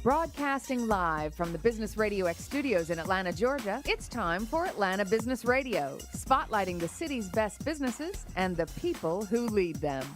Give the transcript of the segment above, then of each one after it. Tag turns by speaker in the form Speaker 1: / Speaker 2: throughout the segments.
Speaker 1: Broadcasting live from the Business Radio X studios in Atlanta, Georgia, it's time for Atlanta Business Radio, spotlighting the city's best businesses and the people who lead them.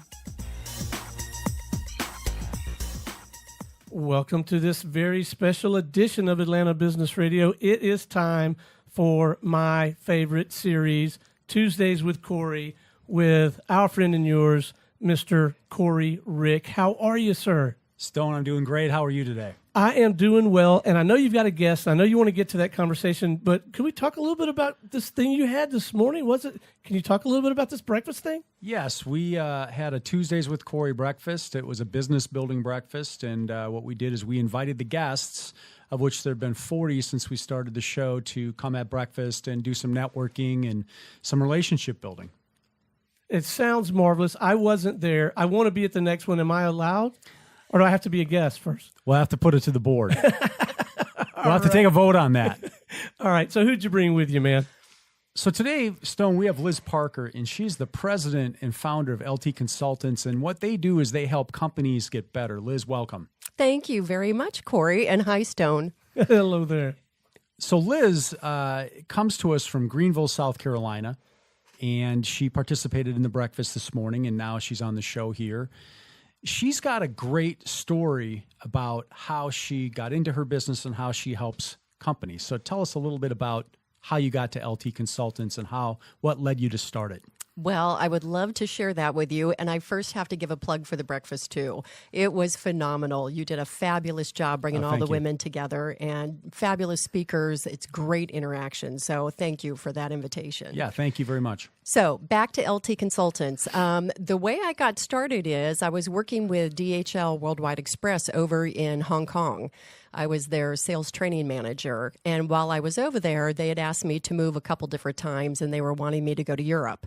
Speaker 2: Welcome to this very special edition of Atlanta Business Radio. It is time for my favorite series, Tuesdays with Corey, with our friend and yours, Mr. Corey Rick. How are you, sir?
Speaker 3: Stone, I'm doing great. How are you today?
Speaker 2: I am doing well, and I know you've got a guest. I know you want to get to that conversation, but can we talk a little bit about this thing you had this morning? Can you talk a little bit about this breakfast thing?
Speaker 3: Yes, we had a Tuesdays with Corey breakfast. It was a business building breakfast, and what we did is we invited the guests, of which there have been 40 since we started the show, to come at breakfast and do some networking and some relationship building.
Speaker 2: It sounds marvelous. I wasn't there. I want to be at the next one. Am I allowed? Or do I have to be a guest first?
Speaker 3: We'll have to put it to the board. We'll have to take a vote on that.
Speaker 2: All right. So who'd you bring with you, man?
Speaker 3: So today, Stone, we have Liz Parker, and she's the president and founder of LT Consultants. And what they do is they help companies get better. Liz, welcome.
Speaker 4: Thank you very much, Corey, and hi, Stone.
Speaker 2: Hello there.
Speaker 3: So Liz comes to us from Greenville, South Carolina, and she participated in the breakfast this morning, and now she's on the show here. She's got a great story about how she got into her business and how she helps companies. So tell us a little bit about how you got to LT Consultants and what led you to start it.
Speaker 4: Well, I would love to share that with you. And I first have to give a plug for the breakfast, too. It was phenomenal. You did a fabulous job bringing all the women together and fabulous speakers. It's great interaction. So thank you for that invitation.
Speaker 3: Yeah, thank you very much.
Speaker 4: So back to LT Consultants. The way I got started is I was working with DHL Worldwide Express over in Hong Kong. I was their sales training manager. And while I was over there, they had asked me to move a couple different times, and they were wanting me to go to Europe.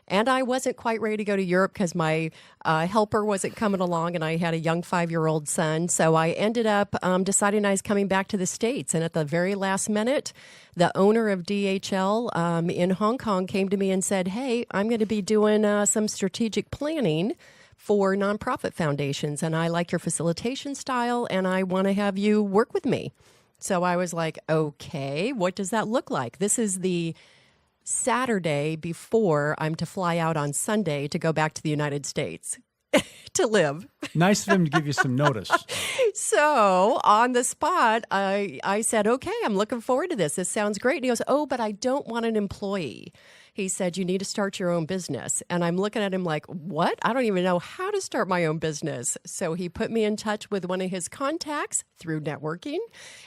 Speaker 4: And I wasn't quite ready to go to Europe because my helper wasn't coming along, and I had a young 5-year-old son. So I ended up deciding I was coming back to the States. And at the very last minute, the owner of DHL in Hong Kong came to me and said, hey, I'm going to be doing some strategic planning for nonprofit foundations, and I like your facilitation style, and I want to have you work with me. So I was like, okay, what does that look like? This is the Saturday before I'm to fly out on Sunday to go back to the United States to live.
Speaker 3: Nice of him to give you some notice.
Speaker 4: So on the spot, I said, okay, I'm looking forward to this. This sounds great. And he goes, oh, but I don't want an employee. He said, you need to start your own business. And I'm looking at him like, what? I don't even know how to start my own business. So he put me in touch with one of his contacts through networking.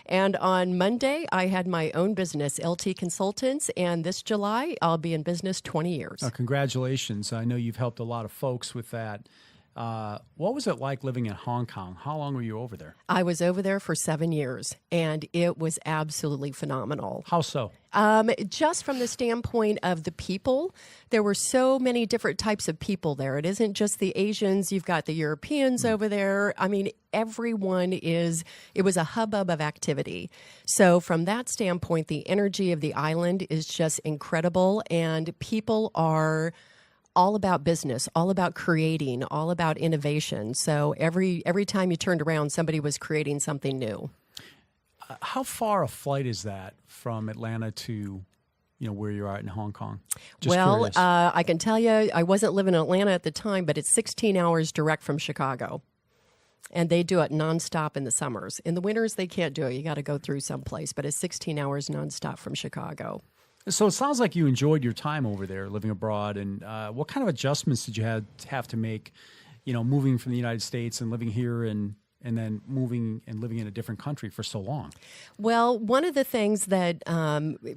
Speaker 4: And on Monday, I had my own business, LT Consultants. And this July, I'll be in business 20 years.
Speaker 3: Congratulations. I know you've helped a lot of folks with that. What was it like living in Hong Kong? How long were you over there?
Speaker 4: I was over there for 7 years, and it was absolutely phenomenal.
Speaker 3: How so?
Speaker 4: Just from the standpoint of the people, there were so many different types of people there. It isn't just the Asians. You've got the Europeans over there. I mean, it was a hubbub of activity. So from that standpoint, the energy of the island is just incredible, and people are all about business, all about creating, all about innovation. So every time you turned around, somebody was creating something new.
Speaker 3: How far a flight is that from Atlanta to, where you're at in Hong Kong? Just curious.
Speaker 4: I can tell you, I wasn't living in Atlanta at the time, but it's 16 hours direct from Chicago. And they do it nonstop in the summers. In the winters, they can't do it. You got to go through someplace, but it's 16 hours nonstop from Chicago.
Speaker 3: So it sounds like you enjoyed your time over there, living abroad. And what kind of adjustments did you have to make, moving from the United States and living here and then moving and living in a different country for so long?
Speaker 4: Well, one of the things that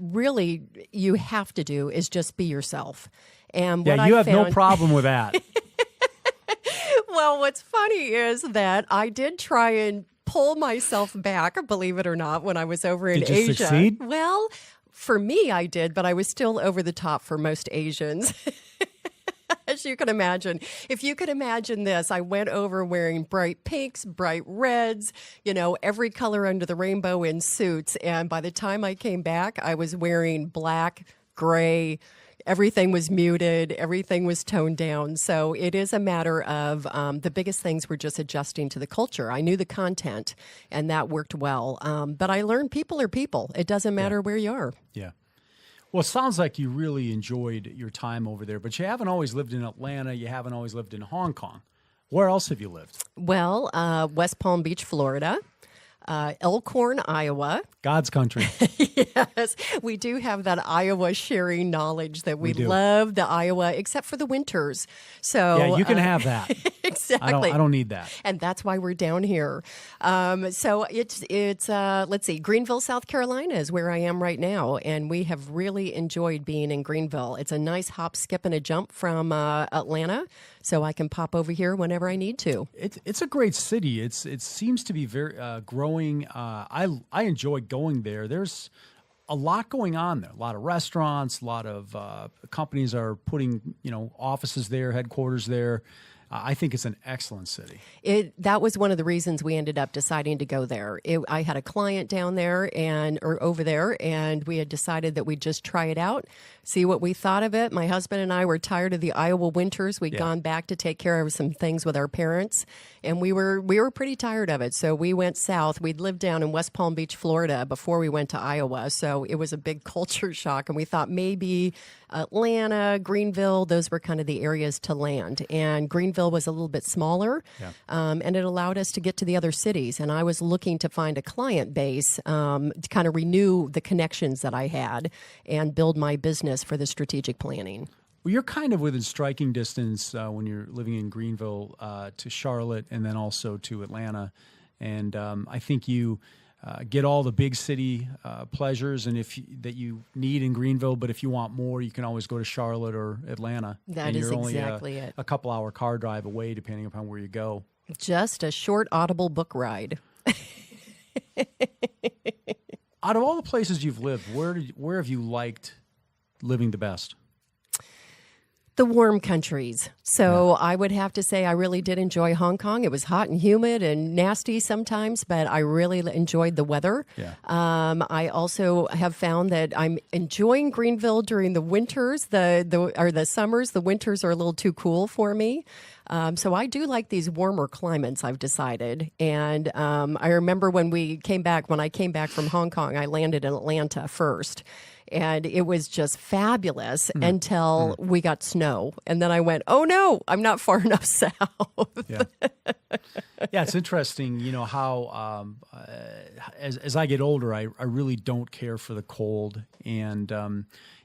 Speaker 4: really you have to do is just be yourself. And what
Speaker 3: you have no problem with that.
Speaker 4: Well, what's funny is that I did try and pull myself back, believe it or not, when I was over in Asia.
Speaker 3: Did you succeed?
Speaker 4: Well, for me, I did, but I was still over the top for most Asians. As you can imagine. If you could imagine this, I went over wearing bright pinks, bright reds, every color under the rainbow in suits. And by the time I came back, I was wearing black, gray, Everything was muted. Everything was toned down. So it is a matter of the biggest things were just adjusting to the culture. I knew the content, and that worked well. But I learned people are people. It doesn't matter where you are.
Speaker 3: Yeah. Well, it sounds like you really enjoyed your time over there, but you haven't always lived in Atlanta. You haven't always lived in Hong Kong. Where else have you lived?
Speaker 4: Well, West Palm Beach, Florida. Elkhorn, Iowa.
Speaker 3: God's country.
Speaker 4: Yes, we do have that Iowa sharing knowledge that we
Speaker 3: do.
Speaker 4: love the Iowa, except for the winters. So
Speaker 3: Yeah, you can have that.
Speaker 4: exactly.
Speaker 3: I don't need that.
Speaker 4: And that's why we're down here. So it's let's see, Greenville, South Carolina is where I am right now, and we have really enjoyed being in Greenville. It's a nice hop, skip, and a jump from Atlanta, so I can pop over here whenever I need to.
Speaker 3: It's a great city. It seems to be very growing. I enjoy going there. There's a lot going on there. A lot of restaurants. A lot of companies are putting offices there, headquarters there. I think it's an excellent city.
Speaker 4: That was one of the reasons we ended up deciding to go there. I had a client down there or over there, and we had decided that we'd just try it out, see what we thought of it. My husband and I were tired of the Iowa winters. We'd gone back to take care of some things with our parents, and we were pretty tired of it. So we went south. We'd lived down in West Palm Beach, Florida before we went to Iowa. So it was a big culture shock, and we thought maybe Atlanta, Greenville, those were kind of the areas to land. And Greenville was a little bit smaller, and it allowed us to get to the other cities. And I was looking to find a client base to kind of renew the connections that I had and build my business for the strategic planning.
Speaker 3: Well, you're kind of within striking distance when you're living in Greenville to Charlotte and then also to Atlanta. And I think you get all the big city pleasures that you need in Greenville. But if you want more, you can always go to Charlotte or Atlanta.
Speaker 4: That is exactly
Speaker 3: only
Speaker 4: it.
Speaker 3: A couple-hour car drive away, depending upon where you go.
Speaker 4: Just a short Audible book ride.
Speaker 3: Out of all the places you've lived, where have you liked living the best?
Speaker 4: The warm countries. So I would have to say I really did enjoy Hong Kong. It was hot and humid and nasty sometimes, but I really enjoyed the weather.
Speaker 3: Yeah.
Speaker 4: I also have found that I'm enjoying Greenville during the winters, the summers. The winters are a little too cool for me. So I do like these warmer climates, I've decided. And I remember when I came back from Hong Kong, I landed in Atlanta first. And it was just fabulous until we got snow. And then I went, oh, no, I'm not far enough south.
Speaker 3: Yeah, it's interesting, how as I get older, I really don't care for the cold. And,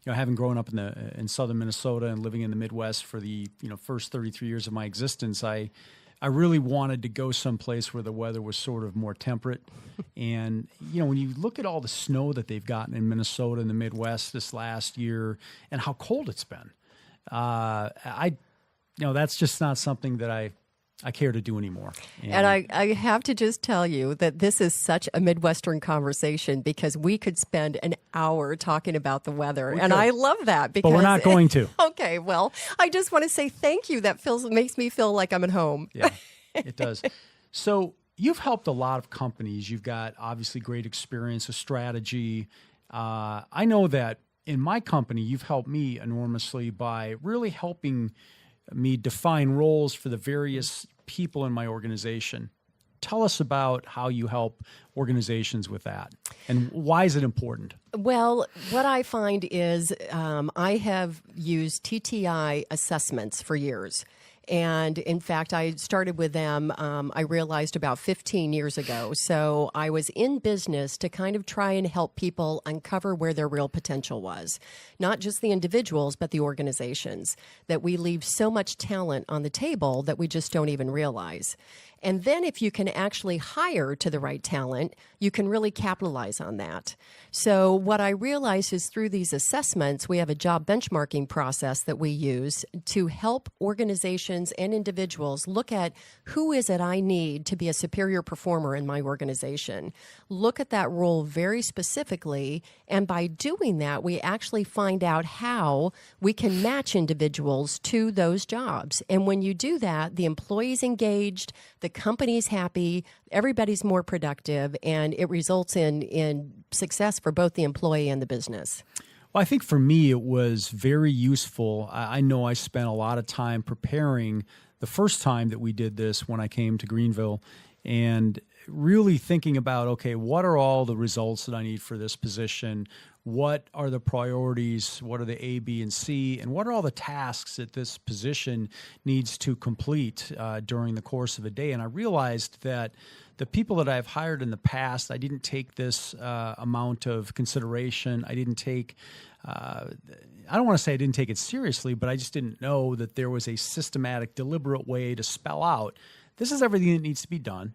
Speaker 3: having grown up in southern Minnesota and living in the Midwest for the first 33 years of my existence, I really wanted to go someplace where the weather was sort of more temperate. And, when you look at all the snow that they've gotten in Minnesota and the Midwest this last year and how cold it's been, that's just not something that I care to do anymore.
Speaker 4: And I have to just tell you that this is such a Midwestern conversation because we could spend an hour talking about the weather. And I love that because...
Speaker 3: But we're not going to.
Speaker 4: Okay, well, I just want to say thank you. That makes me feel like I'm at home.
Speaker 3: Yeah, it does. So you've helped a lot of companies. You've got obviously great experience, a strategy. I know that in my company, you've helped me enormously by really helping me define roles for the various people in my organization. Tell us about how you help organizations with that, and why is it important?
Speaker 4: Well, what I find is I have used TTI assessments for years. And in fact, I started with them, I realized about 15 years ago. So I was in business to kind of try and help people uncover where their real potential was. Not just the individuals, but the organizations. That we leave so much talent on the table that we just don't even realize. And then if you can actually hire to the right talent, you can really capitalize on that. So what I realized is through these assessments, we have a job benchmarking process that we use to help organizations and individuals look at who is it I need to be a superior performer in my organization. Look at that role very specifically, and by doing that, we actually find out how we can match individuals to those jobs. And when you do that, the employee's engaged, the company's happy, everybody's more productive, and it results in success for both the employee and the business.
Speaker 3: Well, I think for me, it was very useful. I know I spent a lot of time preparing the first time that we did this when I came to Greenville, and really thinking about, okay, what are all the results that I need for this position? What are the priorities? What are the A, B, and C? And what are all the tasks that this position needs to complete during the course of a day? And I realized that the people that I've hired in the past, I didn't take this amount of consideration. I didn't take, I don't want to say I didn't take it seriously, but I just didn't know that there was a systematic, deliberate way to spell out, this is everything that needs to be done.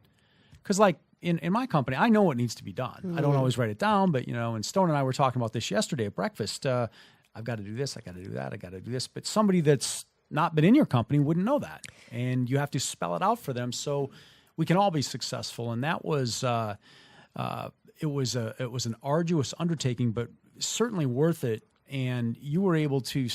Speaker 3: Because like in my company, I know what needs to be done. I don't always write it down, but and Stone and I were talking about this yesterday at breakfast. I've got to do this, I got to do that, I got to do this. But somebody that's not been in your company wouldn't know that. And you have to spell it out for them so we can all be successful. And that was it was an arduous undertaking, but certainly worth it. And you were able to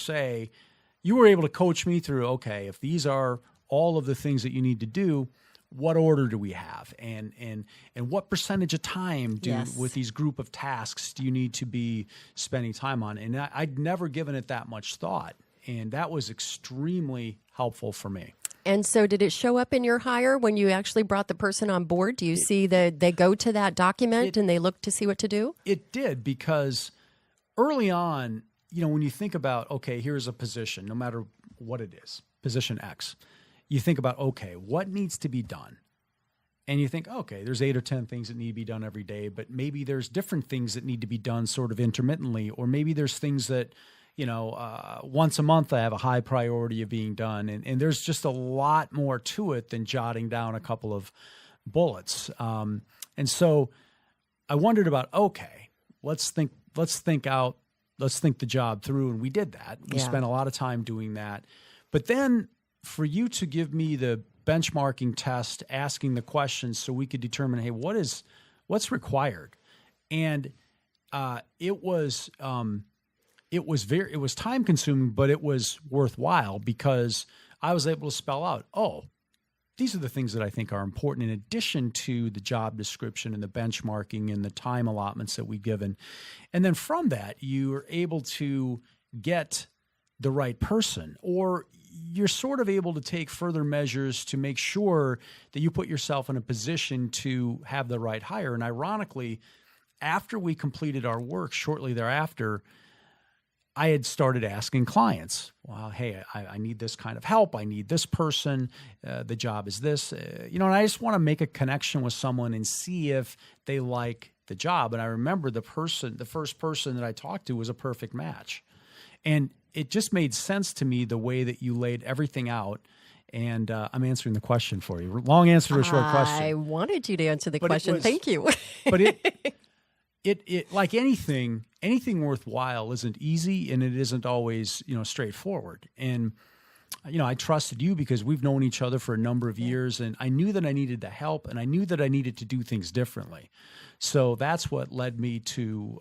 Speaker 3: coach me through, okay, if these are all of the things that you need to do, what order do we have, and what percentage of time with these group of tasks do you need to be spending time on? And I'd never given it that much thought, and that was extremely helpful for me.
Speaker 4: And so did it show up in your hire when you actually brought the person on board? Do you see that they go to that document and they look to see what to do?
Speaker 3: It did, because early on, when you think about, okay, here's a position, no matter what it is, position X, you think about, okay, what needs to be done? And you think, okay, there's 8 or 10 things that need to be done every day, but maybe there's different things that need to be done sort of intermittently, or maybe there's things that, once a month I have a high priority of being done. And there's just a lot more to it than jotting down a couple of bullets. And so I wondered about, okay, let's think the job through. And we did that. We spent a lot of time doing that. But then for you to give me the benchmarking test, asking the questions so we could determine, hey, what's required? And it was time consuming, but it was worthwhile, because I was able to spell out, these are the things that I think are important in addition to the job description and the benchmarking and the time allotments that we've given. And then from that, you are able to get the right person, or you're sort of able to take further measures to make sure that you put yourself in a position to have the right hire. And ironically, after we completed our work shortly thereafter, I had started asking clients, well, hey, I need this kind of help. I need this person. The job is this. And I just want to make a connection with someone and see if they like the job. And I remember the first person that I talked to was a perfect match. And it just made sense to me the way that you laid everything out. And I'm answering the question for you. Long answer to a short question.
Speaker 4: I wanted you to answer the question. Thank you.
Speaker 3: But it like anything worthwhile isn't easy, and it isn't always, straightforward. And, I trusted you because we've known each other for a number of years, and I knew that I needed the help, and I knew that I needed to do things differently. So that's what led me to,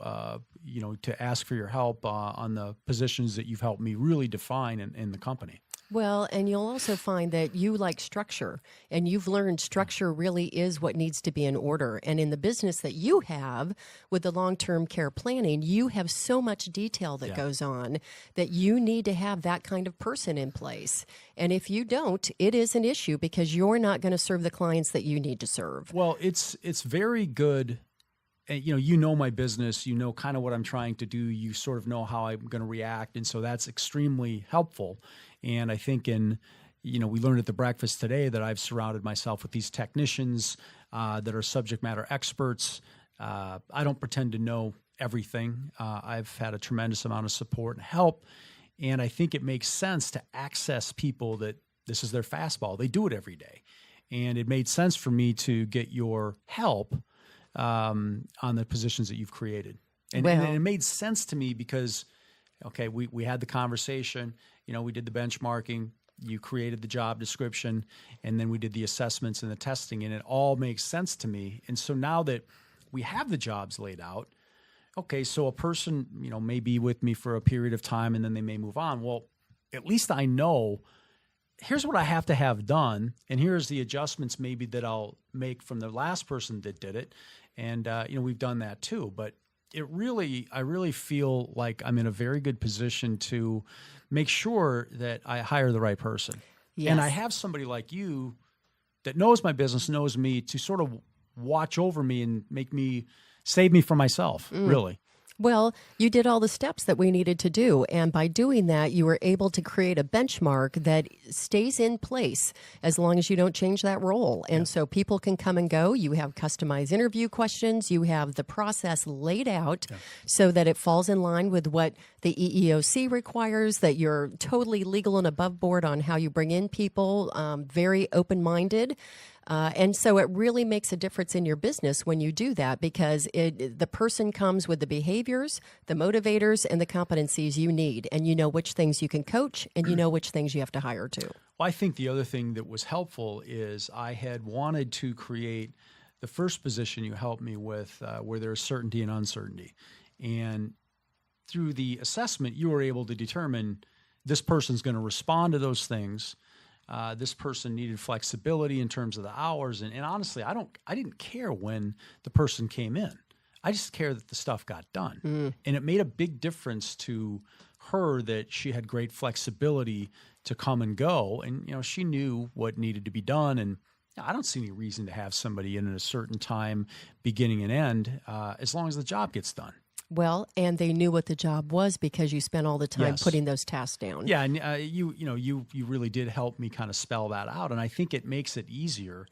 Speaker 3: to ask for your help on the positions that you've helped me really define in the company.
Speaker 4: Well, and you'll also find that you like structure, and you've learned structure really is what needs to be in order. And in the business that you have with the long-term care planning, you have so much detail that goes on that you need to have that kind of person in place. And if you don't, it is an issue, because you're not going to serve the clients that you need to serve.
Speaker 3: Well, it's very good. And, you know my business, kind of what I'm trying to do. You sort of know how I'm going to react. And so that's extremely helpful. And I think we learned at the breakfast today that I've surrounded myself with these technicians that are subject matter experts. I don't pretend to know everything. I've had a tremendous amount of support and help. And I think it makes sense to access people that this is their fastball. They do it every day. And it made sense for me to get your help on the positions that you've created. And it made sense to me because, okay, we had the conversation, we did the benchmarking, you created the job description, and then we did the assessments and the testing, and it all makes sense to me. And so now that we have the jobs laid out, okay, so a person, may be with me for a period of time and then they may move on. Well, at least I know here's what I have to have done, and here's the adjustments maybe that I'll make from the last person that did it. And, we've done that too. But I really feel like I'm in a very good position to make sure that I hire the right person.
Speaker 4: Yes.
Speaker 3: And I have somebody like you that knows my business, knows me, to sort of watch over me and save me from myself, really.
Speaker 4: Well, you did all the steps that we needed to do. And by doing that, you were able to create a benchmark that stays in place as long as you don't change that role. And so people can come and go. You have customized interview questions. You have the process laid out so that it falls in line with what the EEOC requires, that you're totally legal and above board on how you bring in people, very open-minded. And so it really makes a difference in your business when you do that, because the person comes with the behaviors, the motivators, and the competencies you need. And you know which things you can coach, and you know which things you have to hire to.
Speaker 3: Well, I think the other thing that was helpful is I had wanted to create the first position you helped me with where there's certainty and uncertainty. And through the assessment, you were able to determine this person's going to respond to those things. This person needed flexibility in terms of the hours, and honestly, I didn't care when the person came in. I just cared that the stuff got done, and it made a big difference to her that she had great flexibility to come and go, and she knew what needed to be done. And I don't see any reason to have somebody in at a certain time, beginning and end, as long as the job gets done.
Speaker 4: Well, and they knew what the job was because you spent all the time
Speaker 3: Yes.
Speaker 4: putting those tasks down.
Speaker 3: Yeah, and you really did help me kind of spell that out, and I think it makes it easier.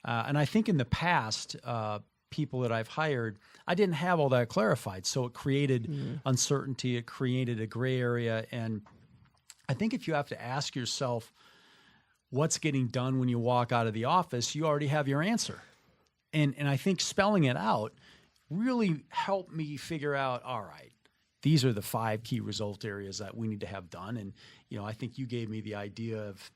Speaker 3: And I think in the past, people that I've hired, I didn't have all that clarified, so it created uncertainty. It created a gray area, and I think if you have to ask yourself what's getting done when you walk out of the office, you already have your answer. And I think spelling it out really helped me figure out, all right, these are the 5 key result areas that we need to have done. And, I think you gave me the idea of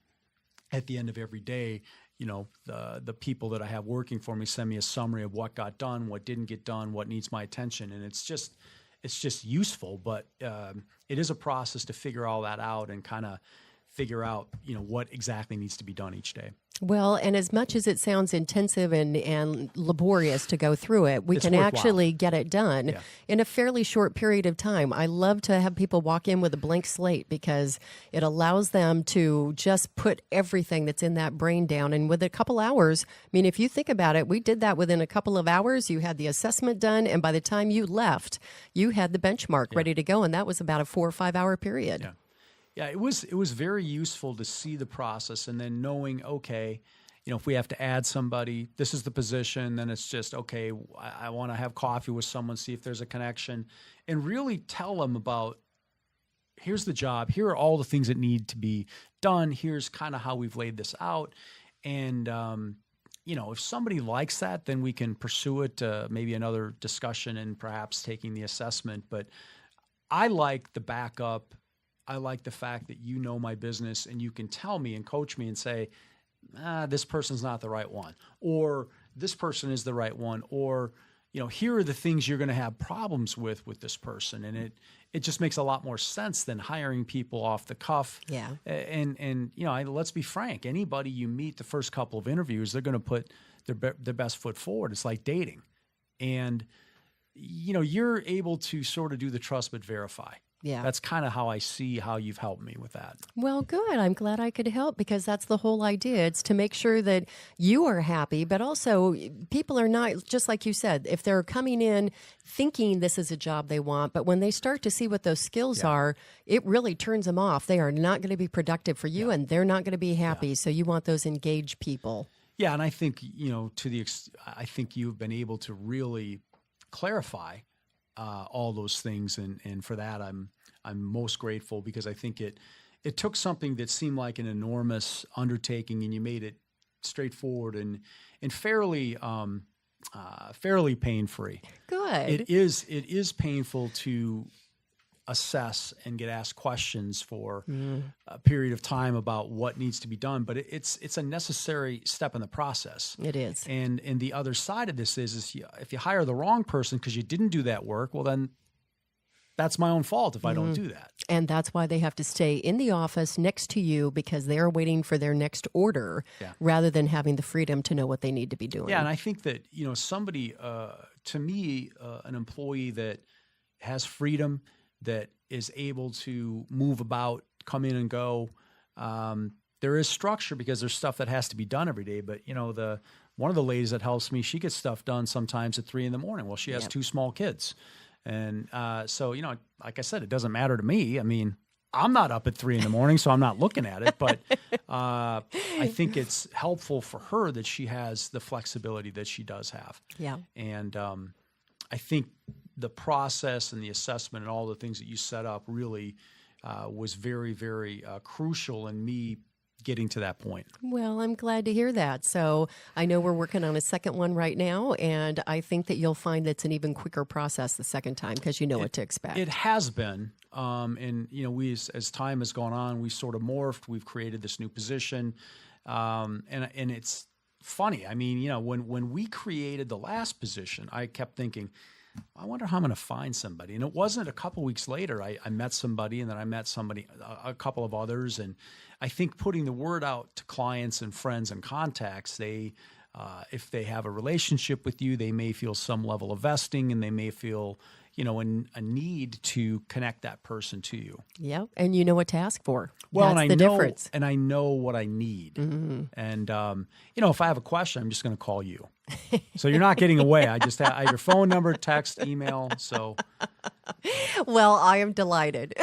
Speaker 3: at the end of every day, the people that I have working for me send me a summary of what got done, what didn't get done, what needs my attention. And it's just useful, but it is a process to figure all that out and kind of figure out, what exactly needs to be done each day.
Speaker 4: Well, and as much as it sounds intensive and laborious to go through it, we
Speaker 3: It's
Speaker 4: can
Speaker 3: worthwhile.
Speaker 4: actually get it done
Speaker 3: Yeah.
Speaker 4: in a fairly short period of time. I love to have people walk in with a blank slate because it allows them to just put everything that's in that brain down. And with a couple hours, I mean, if you think about it, we did that within a couple of hours. You had the assessment done, and by the time you left, you had the benchmark ready to go, and that was about a 4 or 5 hour period.
Speaker 3: Yeah. Yeah, it was very useful to see the process, and then knowing, okay, if we have to add somebody, this is the position, then it's just, okay, I want to have coffee with someone, see if there's a connection, and really tell them about, here's the job, here are all the things that need to be done, here's kind of how we've laid this out. And, if somebody likes that, then we can pursue it, maybe another discussion and perhaps taking the assessment. But I like the backup. I like the fact that you know my business and you can tell me and coach me and say, this person's not the right one, or this person is the right one, or, here are the things you're going to have problems with this person. And it just makes a lot more sense than hiring people off the cuff.
Speaker 4: Yeah.
Speaker 3: And let's be frank, anybody you meet the first couple of interviews, they're going to put their best foot forward. It's like dating. And, you're able to sort of do the trust but verify.
Speaker 4: Yeah.
Speaker 3: That's kind of how I see how you've helped me with that.
Speaker 4: Well, good. I'm glad I could help because that's the whole idea. It's to make sure that you are happy, but also people are not, just like you said, if they're coming in thinking this is a job they want, but when they start to see what those skills are, it really turns them off. They are not going to be productive for you and they're not going to be happy. So you want those engaged people.
Speaker 3: Yeah. And I think, I think you've been able to really clarify all those things, and for that I'm most grateful, because I think it took something that seemed like an enormous undertaking, and you made it straightforward and fairly pain-free.
Speaker 4: Good.
Speaker 3: It is painful to assess and get asked questions for a period of time about what needs to be done, but it's a necessary step in the process.
Speaker 4: It is.
Speaker 3: And the other side of this is if you hire the wrong person because you didn't do that work, well, then that's my own fault if I don't do that.
Speaker 4: And that's why they have to stay in the office next to you, because they're waiting for their next order rather than having the freedom to know what they need to be doing.
Speaker 3: Yeah, and I think that, somebody to me, an employee that has freedom, that is able to move about, come in and go. There is structure because there's stuff that has to be done every day. But one of the ladies that helps me, she gets stuff done sometimes at 3 a.m. Well, she has 2 small kids, and so like I said, it doesn't matter to me. I mean, I'm not up at 3 a.m, so I'm not looking at it. But I think it's helpful for her that she has the flexibility that she does have. Yeah, and I think the process and the assessment and all the things that you set up really was very, very crucial in me getting to that point.
Speaker 4: Well, I'm glad to hear that. So I know we're working on a second one right now, and I think that you'll find it's an even quicker process the second time because you know what to expect.
Speaker 3: It has been. And, we, as time has gone on, we sort of morphed. We've created this new position. And it's funny. I mean, when we created the last position, I kept thinking, I wonder how I'm going to find somebody. And it wasn't a couple weeks later I met somebody, and then I met somebody, a couple of others. And I think putting the word out to clients and friends and contacts, if they have a relationship with you, they may feel some level of vesting, and they may feel, a need to connect that person to you.
Speaker 4: Yeah, and you know what to ask for.
Speaker 3: Well,
Speaker 4: That's the difference.
Speaker 3: And I know what I need. Mm-hmm. And, if I have a question, I'm just going to call you. So you're not getting away. I have your phone number, text, email. So,
Speaker 4: well, I am delighted.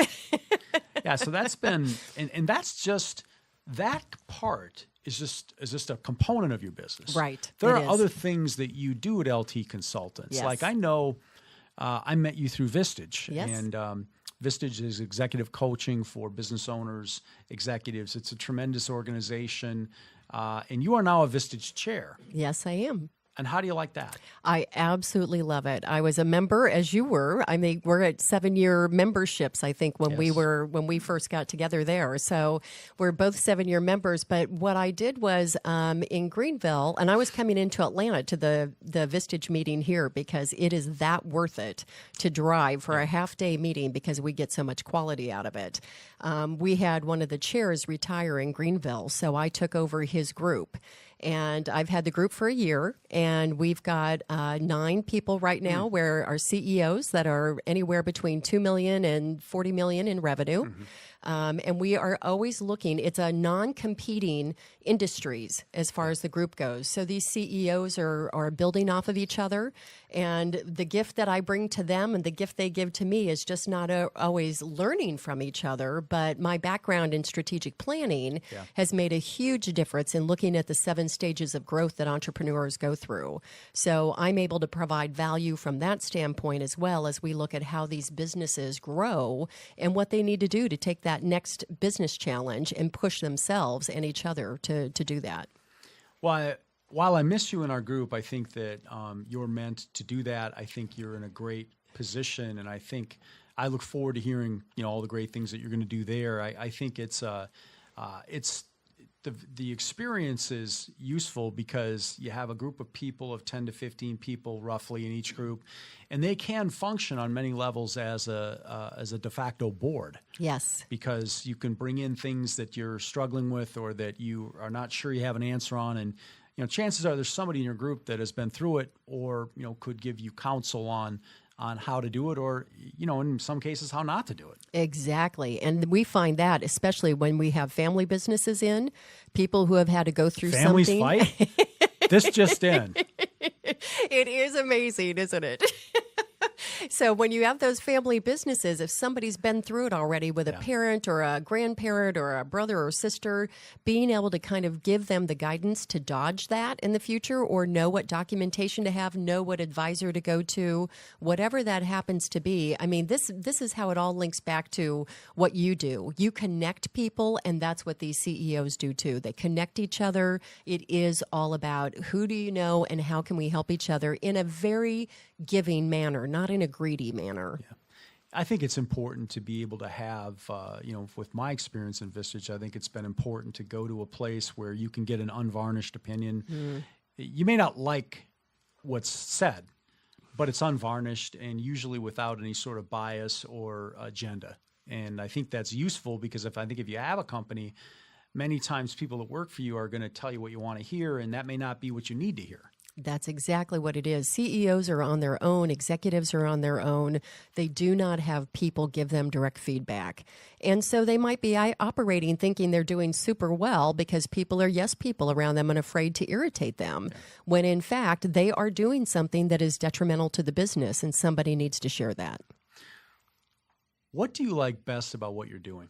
Speaker 3: Yeah. So that's been, and that's just that part is just a component of your business,
Speaker 4: right?
Speaker 3: There are other things that you do at LT Consultants. Yes. Like I know, I met you through Vistage,
Speaker 4: yes.
Speaker 3: And Vistage is executive coaching for business owners, executives. It's a tremendous organization. And you are now a Vistage chair.
Speaker 4: Yes, I am.
Speaker 3: And how do you like that?
Speaker 4: I absolutely love it. I was a member, as you were. I mean, we're at 7-year memberships, I think, when we first got together there. So we're both 7-year members. But what I did was in Greenville, and I was coming into Atlanta to the Vistage meeting here because it is that worth it to drive for a half-day meeting because we get so much quality out of it. We had one of the chairs retire in Greenville, so I took over his group. And I've had the group for a year, and we've got 9 people right now where our CEOs that are anywhere between $2 million and $40 million in revenue. Mm-hmm. And we are always looking. It's a non-competing industries as far as the group goes. So these CEOs are building off of each other. And the gift that I bring to them and the gift they give to me is just not always learning from each other, but my background in strategic planning has made a huge difference in looking at the 7 stages of growth that entrepreneurs go through. So I'm able to provide value from that standpoint as well as we look at how these businesses grow and what they need to do to take that next business challenge and push themselves and each other to do that.
Speaker 3: Well, while I miss you in our group, I think that you're meant to do that. I think you're in a great position, and I think I look forward to hearing all the great things that you're going to do there. I think it's the experience is useful because you have a group of people of 10 to 15 people roughly in each group, and they can function on many levels as a de facto board.
Speaker 4: Yes.
Speaker 3: Because you can bring in things that you're struggling with or that you are not sure you have an answer on, and chances are there's somebody in your group that has been through it or could give you counsel on how to do it or, in some cases, how not to do it. Exactly.
Speaker 4: And we find that, especially when we have family businesses in, people who have had to go through
Speaker 3: Families
Speaker 4: something.
Speaker 3: Fight? This just in.
Speaker 4: It is amazing, isn't it? So when you have those family businesses, if somebody's been through it already with a parent or a grandparent or a brother or sister, being able to kind of give them the guidance to dodge that in the future or know what documentation to have, know what advisor to go to, whatever that happens to be. I mean, this is how it all links back to what you do. You connect people, and that's what these CEOs do too. They connect each other. It is all about who do you know and how can we help each other in a very giving manner, not in a greedy manner.
Speaker 3: Yeah. I think it's important to be able to have, with my experience in Vistage, I think it's been important to go to a place where you can get an unvarnished opinion. Mm. You may not like what's said, but it's unvarnished and usually without any sort of bias or agenda. And I think that's useful because if you have a company, many times people that work for you are going to tell you what you want to hear, and that may not be what you need to hear.
Speaker 4: That's exactly what it is. CEOs are on their own. Executives are on their own. They do not have people give them direct feedback. And so they might be operating thinking they're doing super well because people are yes people around them and afraid to irritate them, when in fact they are doing something that is detrimental to the business, and somebody needs to share that.
Speaker 3: What do you like best about what you're doing?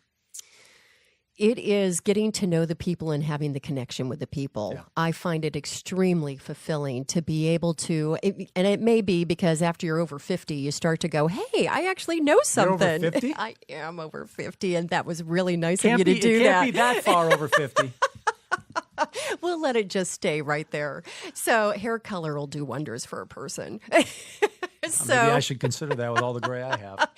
Speaker 4: It is getting to know the people and having the connection with the people.
Speaker 3: Yeah.
Speaker 4: I find it extremely fulfilling to be able to, and it may be because after you're over 50, you start to go, hey, I actually know something.
Speaker 3: You're over 50?
Speaker 4: I am over 50, and that was really nice of you to do
Speaker 3: It
Speaker 4: that.
Speaker 3: can't be that far over 50.
Speaker 4: We'll let it just stay right there. So hair color will do wonders for a person.
Speaker 3: Maybe I should consider that with all the gray I have.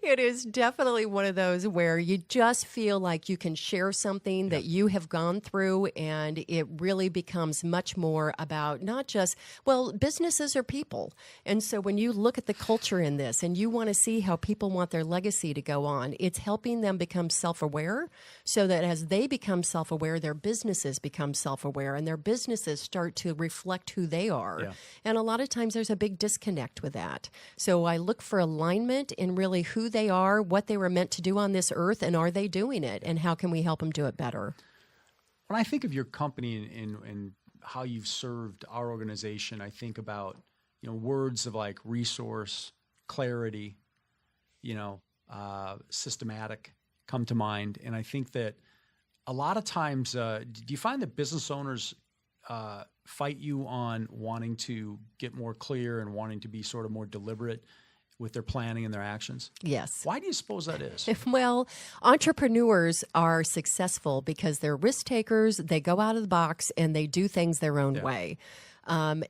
Speaker 4: It is definitely one of those where you just feel like you can share something that you have gone through, and it really becomes much more about not just, well, businesses are people. And so when you look at the culture in this and you want to see how people want their legacy to go on, it's helping them become self-aware so that as they become self-aware, their businesses become self-aware and their businesses start to reflect who they are.
Speaker 3: Yeah.
Speaker 4: And a lot of times there's a big disconnect with that. So I look for alignment in really who they are, what they were meant to do on this earth, and are they doing it, and how can we help them do it better?
Speaker 3: When I think of your company and how you've served our organization, I think about, words of like resource, clarity, systematic come to mind. And I think that a lot of times, do you find that business owners fight you on wanting to get more clear and wanting to be sort of more deliberate with their planning and their actions?
Speaker 4: Yes.
Speaker 3: Why do you suppose that is?
Speaker 4: Well, entrepreneurs are successful because they're risk takers, they go out of the box, and they do things their own way.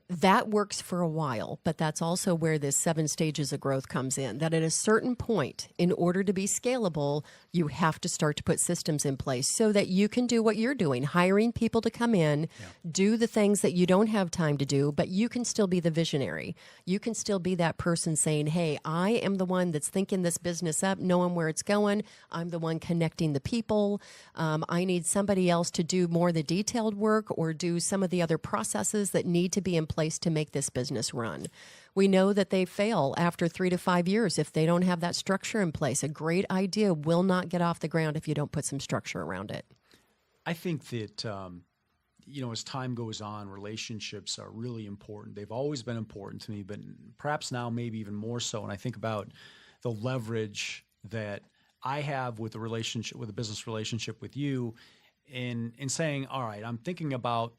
Speaker 4: That works for a while, but that's also where this 7 stages of growth comes in, that at a certain point, in order to be scalable, you have to start to put systems in place so that you can do what you're doing, hiring people to come in, do the things that you don't have time to do, but you can still be the visionary. You can still be that person saying, hey, I am the one that's thinking this business up, knowing where it's going. I'm the one connecting the people. I need somebody else to do more of the detailed work or do some of the other processes that need to be in place to make this business run. We know that they fail after 3 to 5 years if they don't have that structure in place. A great idea will not get off the ground if you don't put some structure around it.
Speaker 3: I think that, as time goes on, relationships are really important. They've always been important to me, but perhaps now maybe even more so. And I think about the leverage that I have with a business relationship with you in saying, all right, I'm thinking about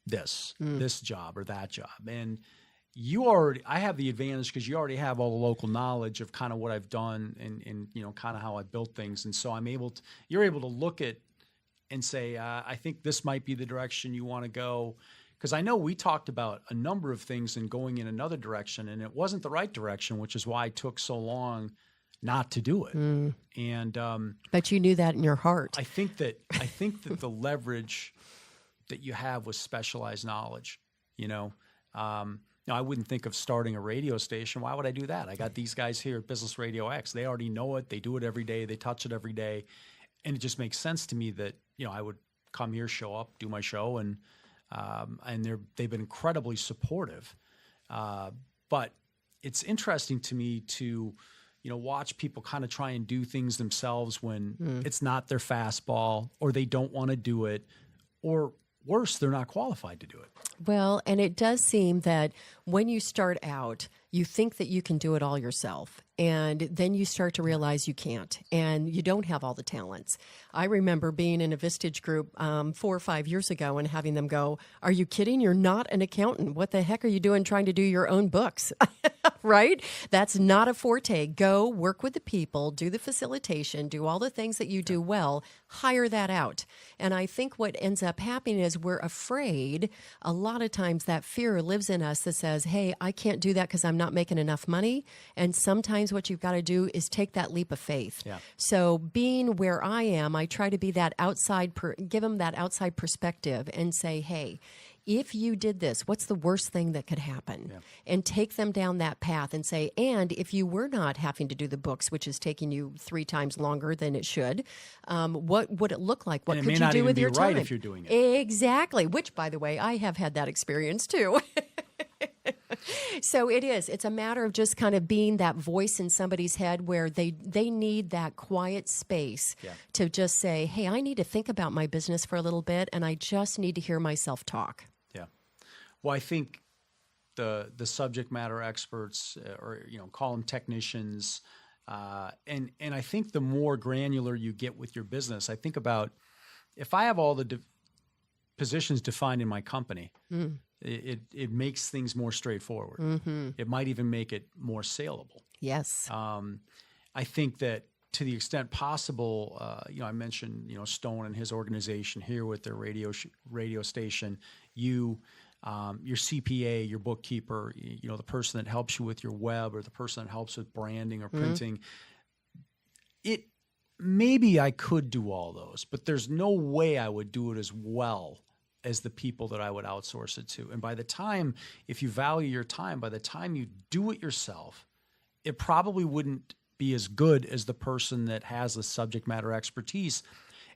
Speaker 3: this job or that job. And I have the advantage because you already have all the local knowledge of kind of what I've done and kind of how I built things. And so you're able to look at and say, I think this might be the direction you want to go. Because I know we talked about a number of things and going in another direction, and it wasn't the right direction, which is why it took so long not to do it. And
Speaker 4: but you knew that in your heart.
Speaker 3: I think that the leverage that you have with specialized knowledge, I wouldn't think of starting a radio station. Why would I do that? I got these guys here at Business Radio X. They already know it. They do it every day. They touch it every day. And it just makes sense to me that, I would come here, show up, do my show, and they've been incredibly supportive. But it's interesting to me to, watch people kind of try and do things themselves when it's not their fastball, or they don't want to do it, or worse, they're not qualified to do it.
Speaker 4: Well, and it does seem that when you start out, you think that you can do it all yourself. And then you start to realize you can't, and you don't have all the talents. I remember being in a Vistage group 4 or 5 years ago and having them go, are you kidding? You're not an accountant. What the heck are you doing trying to do your own books? Right? That's not a forte. Go work with the people, do the facilitation, do all the things that you do well, hire that out. And I think what ends up happening is we're afraid. A lot of times that fear lives in us that says, hey, I can't do that because I'm not making enough money. And sometimes what you've got to do is take that leap of faith. Yeah. So being where I am, I try to be that give them that outside perspective and say, hey, if you did this, what's the worst thing that could happen? Yeah. And take them down that path and say, and if you were not having to do the books, which is taking you 3 times longer than it should, what would it look like? What could you do with your time?
Speaker 3: It may not even be right if you're doing it.
Speaker 4: Exactly, which, by the way, I have had that experience too. So it is. It's a matter of just kind of being that voice in somebody's head where they need that quiet space to just say, hey, I need to think about my business for a little bit, and I just need to hear myself talk.
Speaker 3: Yeah. Well, I think the subject matter experts, or call them technicians, and I think the more granular you get with your business, I think about if I have all the positions defined in my company, it makes things more straightforward. Mm-hmm. It might even make it more saleable.
Speaker 4: Yes.
Speaker 3: I think that to the extent possible, I mentioned Stone and his organization here with their radio station. Your CPA, your bookkeeper, the person that helps you with your web, or the person that helps with branding or printing. Maybe I could do all those, but there's no way I would do it as well as the people that I would outsource it to. And by the time, if you value your time, by the time you do it yourself, it probably wouldn't be as good as the person that has the subject matter expertise.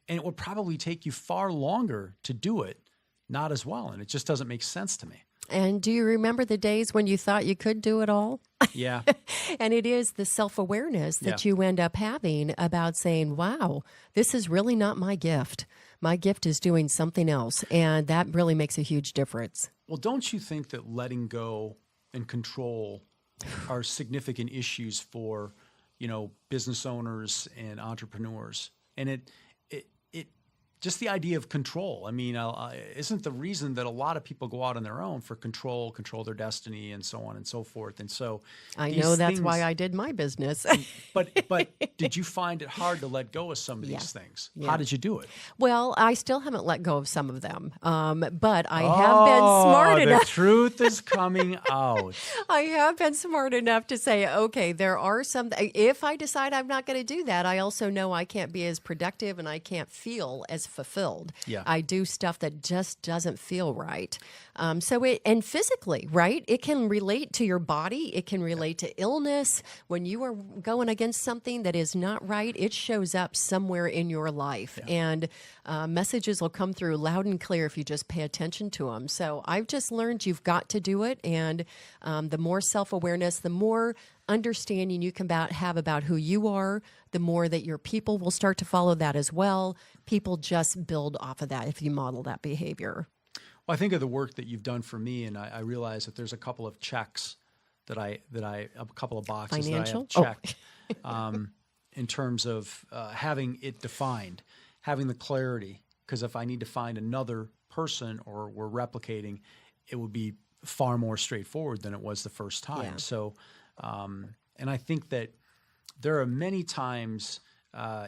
Speaker 3: And it would probably take you far longer to do it, not as well. And it just doesn't make sense to me.
Speaker 4: And do you remember the days when you thought you could do it all?
Speaker 3: Yeah.
Speaker 4: And it is the self-awareness that you end up having about saying, wow, this is really not my gift. My gift is doing something else. And that really makes a huge difference.
Speaker 3: Well, don't you think that letting go and control are significant issues for, business owners and entrepreneurs? And it just the idea of control. I mean, isn't the reason that a lot of people go out on their own for control their destiny, and so on and so forth. And so
Speaker 4: I know that's why I did my business.
Speaker 3: But did you find it hard to let go of some of these things?
Speaker 4: Yeah.
Speaker 3: How did you do it?
Speaker 4: Well, I still haven't let go of some of them, but I have been smart enough.
Speaker 3: The truth is coming out.
Speaker 4: I have been smart enough to say, okay, there are some. If I decide I'm not going to do that, I also know I can't be as productive and I can't feel as fulfilled.
Speaker 3: Yeah.
Speaker 4: I do stuff that just doesn't feel right. And physically, right? It can relate to your body. It can relate to illness. When you are going against something that is not right, it shows up somewhere in your life. Yeah. And messages will come through loud and clear if you just pay attention to them. So I've just learned you've got to do it. And the more self-awareness, the more understanding you can have about who you are, the more that your people will start to follow that as well. People just build off of that if you model that behavior.
Speaker 3: Well, I think of the work that you've done for me, and I realize that there's a couple of checks a couple of boxes
Speaker 4: Financial?
Speaker 3: that I have checked in terms of having it defined, having the clarity. Because if I need to find another person or we're replicating, it would be far more straightforward than it was the first time.
Speaker 4: Yeah.
Speaker 3: So, and I think that there are many times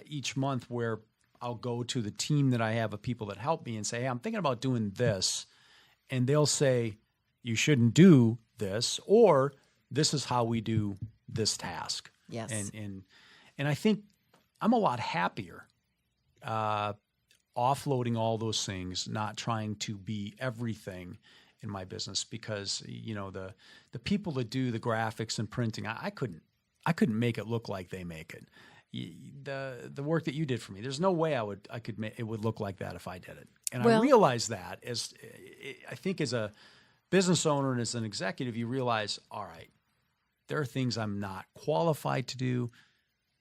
Speaker 3: each month where I'll go to the team that I have of people that help me and say, hey, I'm thinking about doing this. And they'll say, you shouldn't do this, or this is how we do this task.
Speaker 4: Yes.
Speaker 3: And I think I'm a lot happier offloading all those things, not trying to be everything in my business, because the people that do the graphics and printing, I couldn't make it look like they make it. The work that you did for me, there's no way it would look like that if I did it. And I realize that I think as a business owner and as an executive, you realize, all right, there are things I'm not qualified to do.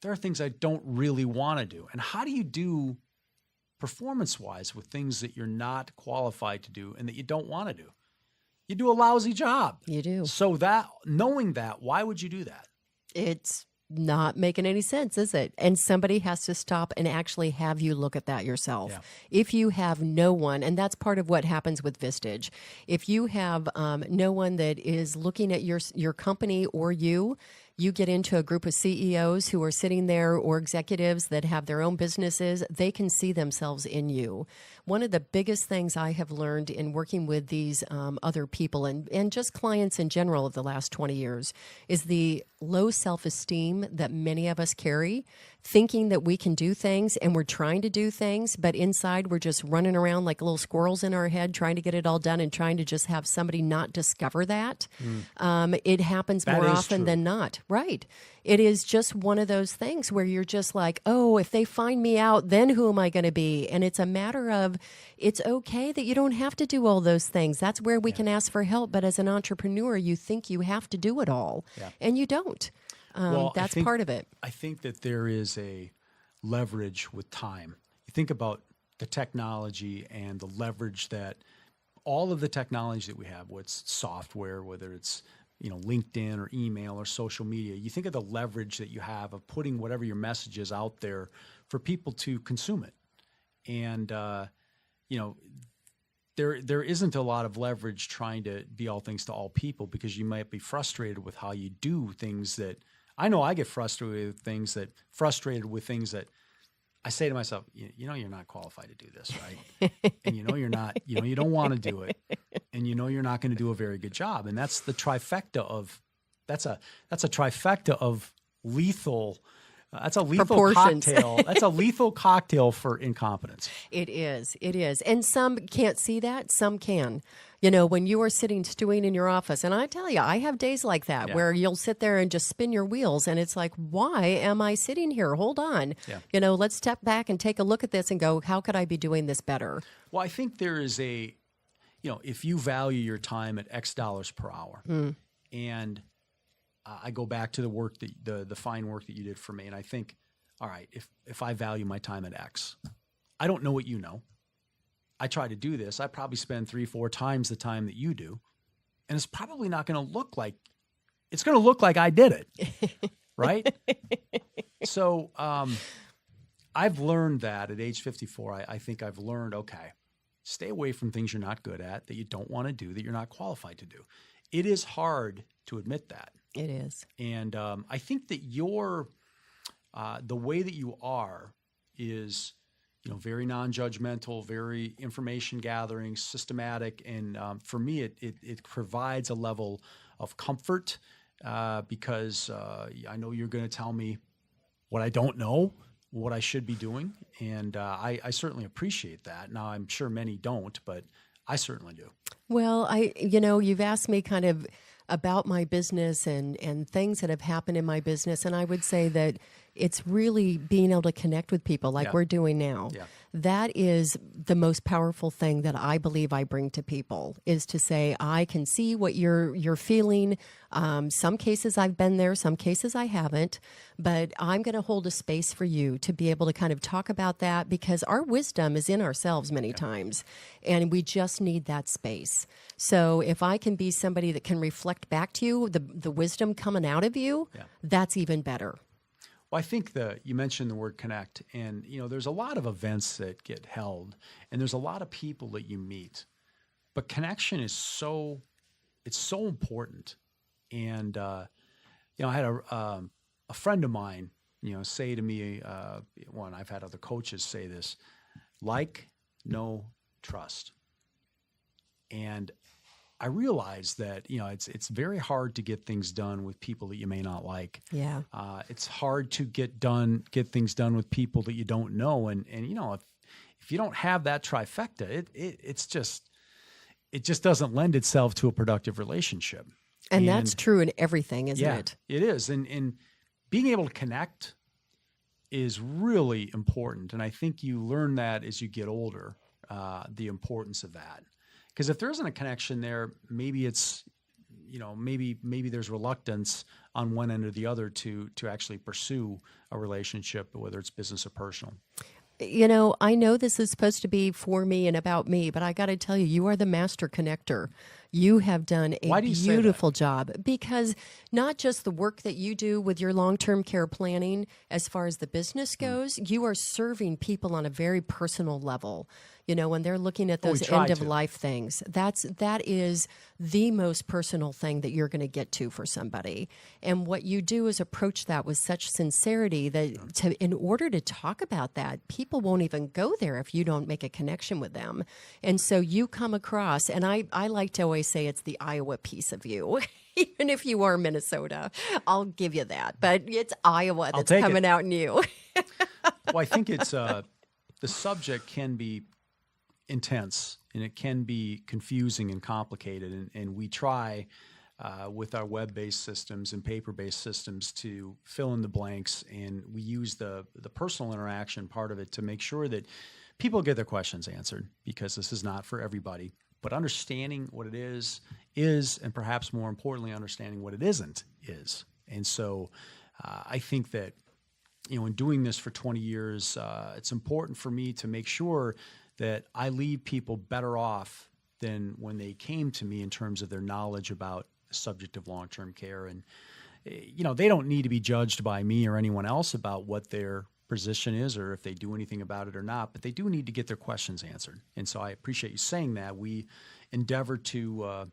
Speaker 3: There are things I don't really want to do. And how do you do performance-wise with things that you're not qualified to do and that you don't want to do? You do a lousy job.
Speaker 4: You do.
Speaker 3: So knowing that, why would you do that?
Speaker 4: It's not making any sense, is it? And somebody has to stop and actually have you look at that yourself. Yeah. If you have no one, and that's part of what happens with Vistage, if you have no one that is looking at your company or you get into a group of CEOs who are sitting there, or executives that have their own businesses, they can see themselves in you. One of the biggest things I have learned in working with these other people and just clients in general of the last 20 years is the low self-esteem that many of us carry thinking that we can do things, and we're trying to do things, but inside we're just running around like little squirrels in our head trying to get it all done and trying to just have somebody not discover that. It happens more often than not. Right. It is just one of those things where you're just like, oh, if they find me out, then who am I going to be? And it's a matter of, it's okay that you don't have to do all those things. That's where we can ask for help. But as an entrepreneur, you think you have to do it all, and you don't. That's part of it.
Speaker 3: I think that there is a leverage with time. You think about the technology and the leverage that all of the technology that we have, what's software, whether it's LinkedIn or email or social media, you think of the leverage that you have of putting whatever your message is out there for people to consume it. And, there isn't a lot of leverage trying to be all things to all people, because you might be frustrated with how you do things that, I know I get frustrated with things that I say to myself, you're not qualified to do this, right? And you're not, you don't want to do it, and you're not going to do a very good job. And that's the trifecta of, that's a trifecta of lethal. That's a lethal cocktail. That's a lethal cocktail for incompetence.
Speaker 4: It is. And some can't see that. Some can. When you are sitting stewing in your office, and I tell you, I have days like that where you'll sit there and just spin your wheels, and it's like, why am I sitting here? Hold on. Yeah. Let's step back and take a look at this and go, how could I be doing this better?
Speaker 3: Well, I think there is if you value your time at X dollars per hour, and I go back to the work that the fine work that you did for me, and I think, all right, if I value my time at X, I don't know what you know. I try to do this. I probably spend 3-4 times the time that you do, and it's probably not going to look like, it's going to look like I did it, right? So I've learned that at age 54. I think I've learned, okay, stay away from things you're not good at, that you don't want to do, that you're not qualified to do. It is hard to admit that.
Speaker 4: It is.
Speaker 3: And I think that the way that you are is, very non-judgmental, very information gathering, systematic. And for me, it provides a level of comfort because I know you're going to tell me what I don't know, what I should be doing. And I certainly appreciate that. Now, I'm sure many don't, but I certainly do.
Speaker 4: Well, you've asked me kind of about my business and things that have happened in my business. And I would say that it's really being able to connect with people like we're doing now. Yeah. That is the most powerful thing that I believe I bring to people, is to say, I can see what you're feeling. Some cases I've been there, some cases I haven't, but I'm going to hold a space for you to be able to kind of talk about that, because our wisdom is in ourselves many times, and we just need that space. So if I can be somebody that can reflect back to you the wisdom coming out of you, that's even better.
Speaker 3: Well, I think you mentioned the word connect, and there's a lot of events that get held, and there's a lot of people that you meet, but connection is so important. And I had a friend of mine, say to me, I've had other coaches say this, like, know, trust, and I realized that, it's very hard to get things done with people that you may not like.
Speaker 4: Yeah.
Speaker 3: It's hard to get things done with people that you don't know. And if you don't have that trifecta, it just doesn't lend itself to a productive relationship.
Speaker 4: And that's true in everything, isn't it?
Speaker 3: It is. And being able to connect is really important. And I think you learn that as you get older, the importance of that. Because if there isn't a connection there, maybe it's, maybe there's reluctance on one end or the other to actually pursue a relationship, whether it's business or personal.
Speaker 4: I know this is supposed to be for me and about me, but I got to tell you, you are the master connector. You have done a beautiful job, because not just the work that you do with your long-term care planning, as far as the business goes, you are serving people on a very personal level. When they're looking at those end-of-life things, that is the most personal thing that you're going to get to for somebody. And what you do is approach that with such sincerity that in order to talk about that, people won't even go there if you don't make a connection with them. And so you come across, and I like to always always say it's the Iowa piece of you. Even if you are Minnesota, I'll give you that. But it's Iowa that's coming out in you.
Speaker 3: Well, I think it's the subject can be intense and it can be confusing and complicated, and we try with our web-based systems and paper-based systems to fill in the blanks, and we use the personal interaction part of it to make sure that people get their questions answered, because this is not for everybody. But understanding what it is, and perhaps more importantly, understanding what it isn't is. And so I think that, in doing this for 20 years, it's important for me to make sure that I leave people better off than when they came to me in terms of their knowledge about the subject of long-term care. And, they don't need to be judged by me or anyone else about what their position is or if they do anything about it or not, but they do need to get their questions answered. And so I appreciate you saying that. We endeavor to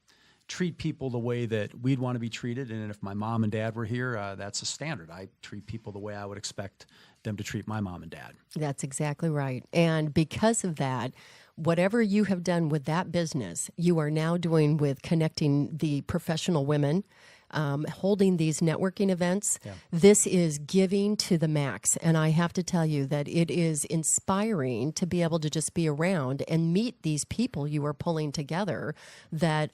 Speaker 3: treat people the way that we'd want to be treated. And if my mom and dad were here, that's a standard. I treat people the way I would expect them to treat my mom and dad.
Speaker 4: That's exactly right. And because of that, whatever you have done with that business, you are now doing with connecting the professional women, holding these networking events. Yeah. This is giving to the max. And I have to tell you that it is inspiring to be able to just be around and meet these people you are pulling together, that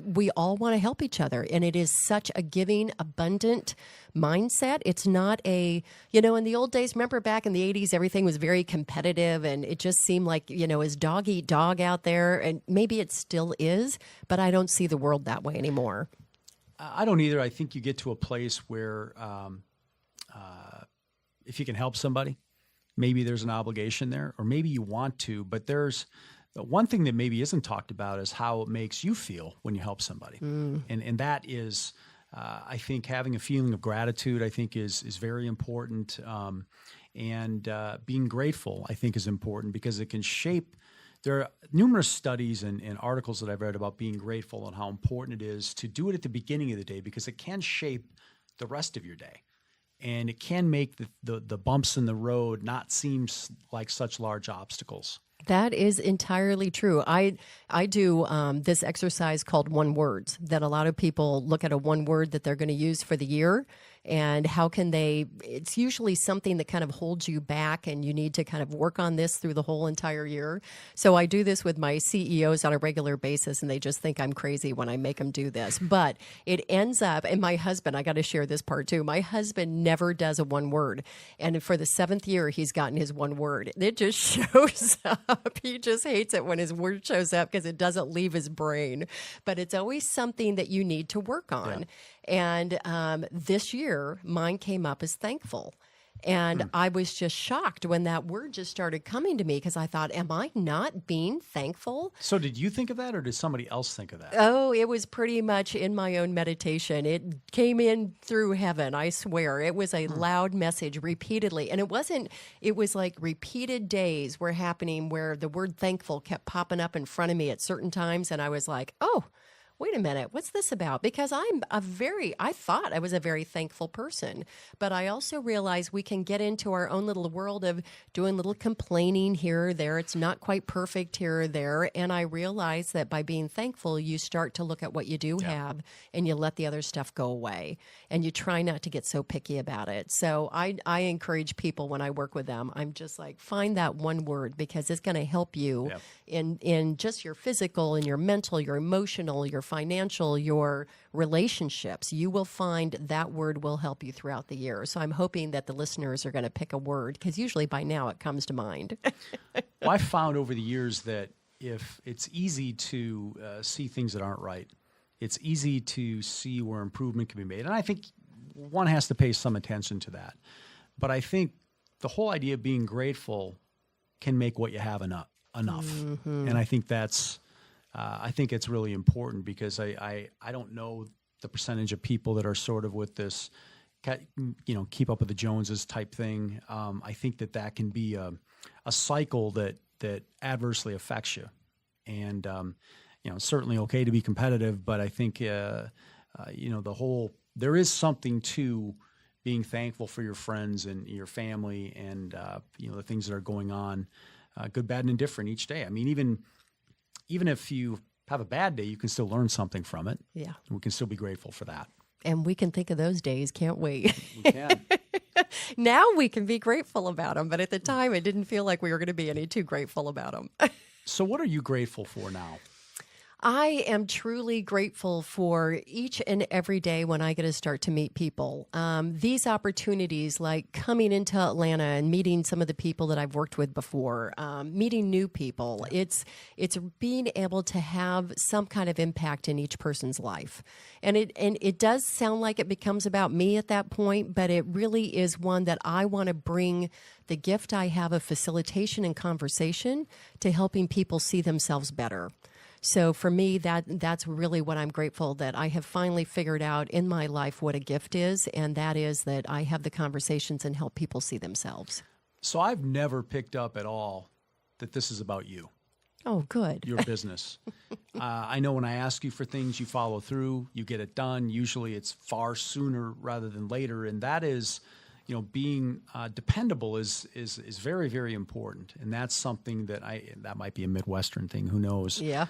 Speaker 4: we all want to help each other. And it is such a giving, abundant mindset. It's not a, in the old days, remember back in the 80s, everything was very competitive and it just seemed like, is dog eat dog out there. And maybe it still is, but I don't see the world that way anymore.
Speaker 3: I don't either. I think you get to a place where if you can help somebody, maybe there's an obligation there, or maybe you want to, but there's one thing that maybe isn't talked about is how it makes you feel when you help somebody. And that is, I think having a feeling of gratitude, I think is very important. And being grateful, I think, is important because it can shape. There are numerous studies and articles that I've read about being grateful and how important it is to do it at the beginning of the day, because it can shape the rest of your day. And it can make the bumps in the road not seem like such large obstacles.
Speaker 4: That is entirely true. I do this exercise called one words, that a lot of people look at a one word that they're going to use for the year, and how can they, it's usually something that kind of holds you back and you need to kind of work on this through the whole entire year. So I do this with my CEOs on a regular basis, and they just think I'm crazy when I make them do this. But it ends up, and my husband, I got to share this part too, my husband never does a one word. And for the 7th year, he's gotten his one word. It just shows up. He just hates it when his word shows up because it doesn't leave his brain. But it's always something that you need to work on. Yeah. And this year, mine came up as thankful. And I was just shocked when that word just started coming to me, because I thought, am I not being thankful?
Speaker 3: So did you think of that, or did somebody else think of that?
Speaker 4: Oh, it was pretty much in my own meditation. It came in through heaven, I swear. It was a loud message repeatedly. And it was like repeated days were happening where the word thankful kept popping up in front of me at certain times. And I was like, oh, wait a minute, what's this about? Because I thought I was a very thankful person, but I also realized we can get into our own little world of doing little complaining here or there. It's not quite perfect here or there. And I realized that by being thankful, you start to look at what you do have, and you let the other stuff go away, and you try not to get so picky about it. So I encourage people when I work with them, I'm just like, find that one word, because it's going to help you in just your physical and your mental, your emotional, your financial, your relationships. You will find that word will help you throughout the year. So I'm hoping that the listeners are going to pick a word, because usually by now it comes to mind.
Speaker 3: Well, I've found over the years that if it's easy to see things that aren't right, it's easy to see where improvement can be made. And I think one has to pay some attention to that. But I think the whole idea of being grateful can make what you have enough. Mm-hmm. And I think I think it's really important, because I don't know the percentage of people that are sort of with this, keep up with the Joneses type thing. I think that can be a cycle that adversely affects you. And, it's certainly okay to be competitive, but I think, there is something to being thankful for your friends and your family and, the things that are going on, good, bad, and indifferent each day. I mean, even if you have a bad day, you can still learn something from it.
Speaker 4: Yeah.
Speaker 3: And we can still be grateful for that.
Speaker 4: And we can think of those days, can't we?
Speaker 3: We can.
Speaker 4: Now we can be grateful about them, but at the time it didn't feel like we were going to be any too grateful about them.
Speaker 3: So what are you grateful for now?
Speaker 4: I am truly grateful for each and every day when I get to start to meet people. These opportunities, like coming into Atlanta and meeting some of the people that I've worked with before, meeting new people. It's being able to have some kind of impact in each person's life. And it does sound like it becomes about me at that point, but it really is one that I want to bring the gift I have of facilitation and conversation to helping people see themselves better. So for me, that's really what I'm grateful that I have finally figured out in my life what a gift is, and that is that I have the conversations and help people see themselves.
Speaker 3: So I've never picked up at all that this is about you,
Speaker 4: Oh, good.
Speaker 3: your business. I know when I ask you for things, you follow through, you get it done. Usually it's far sooner rather than later, and that is, being dependable is very, very important, and that's something that might be a Midwestern thing. Who knows?
Speaker 4: Yeah.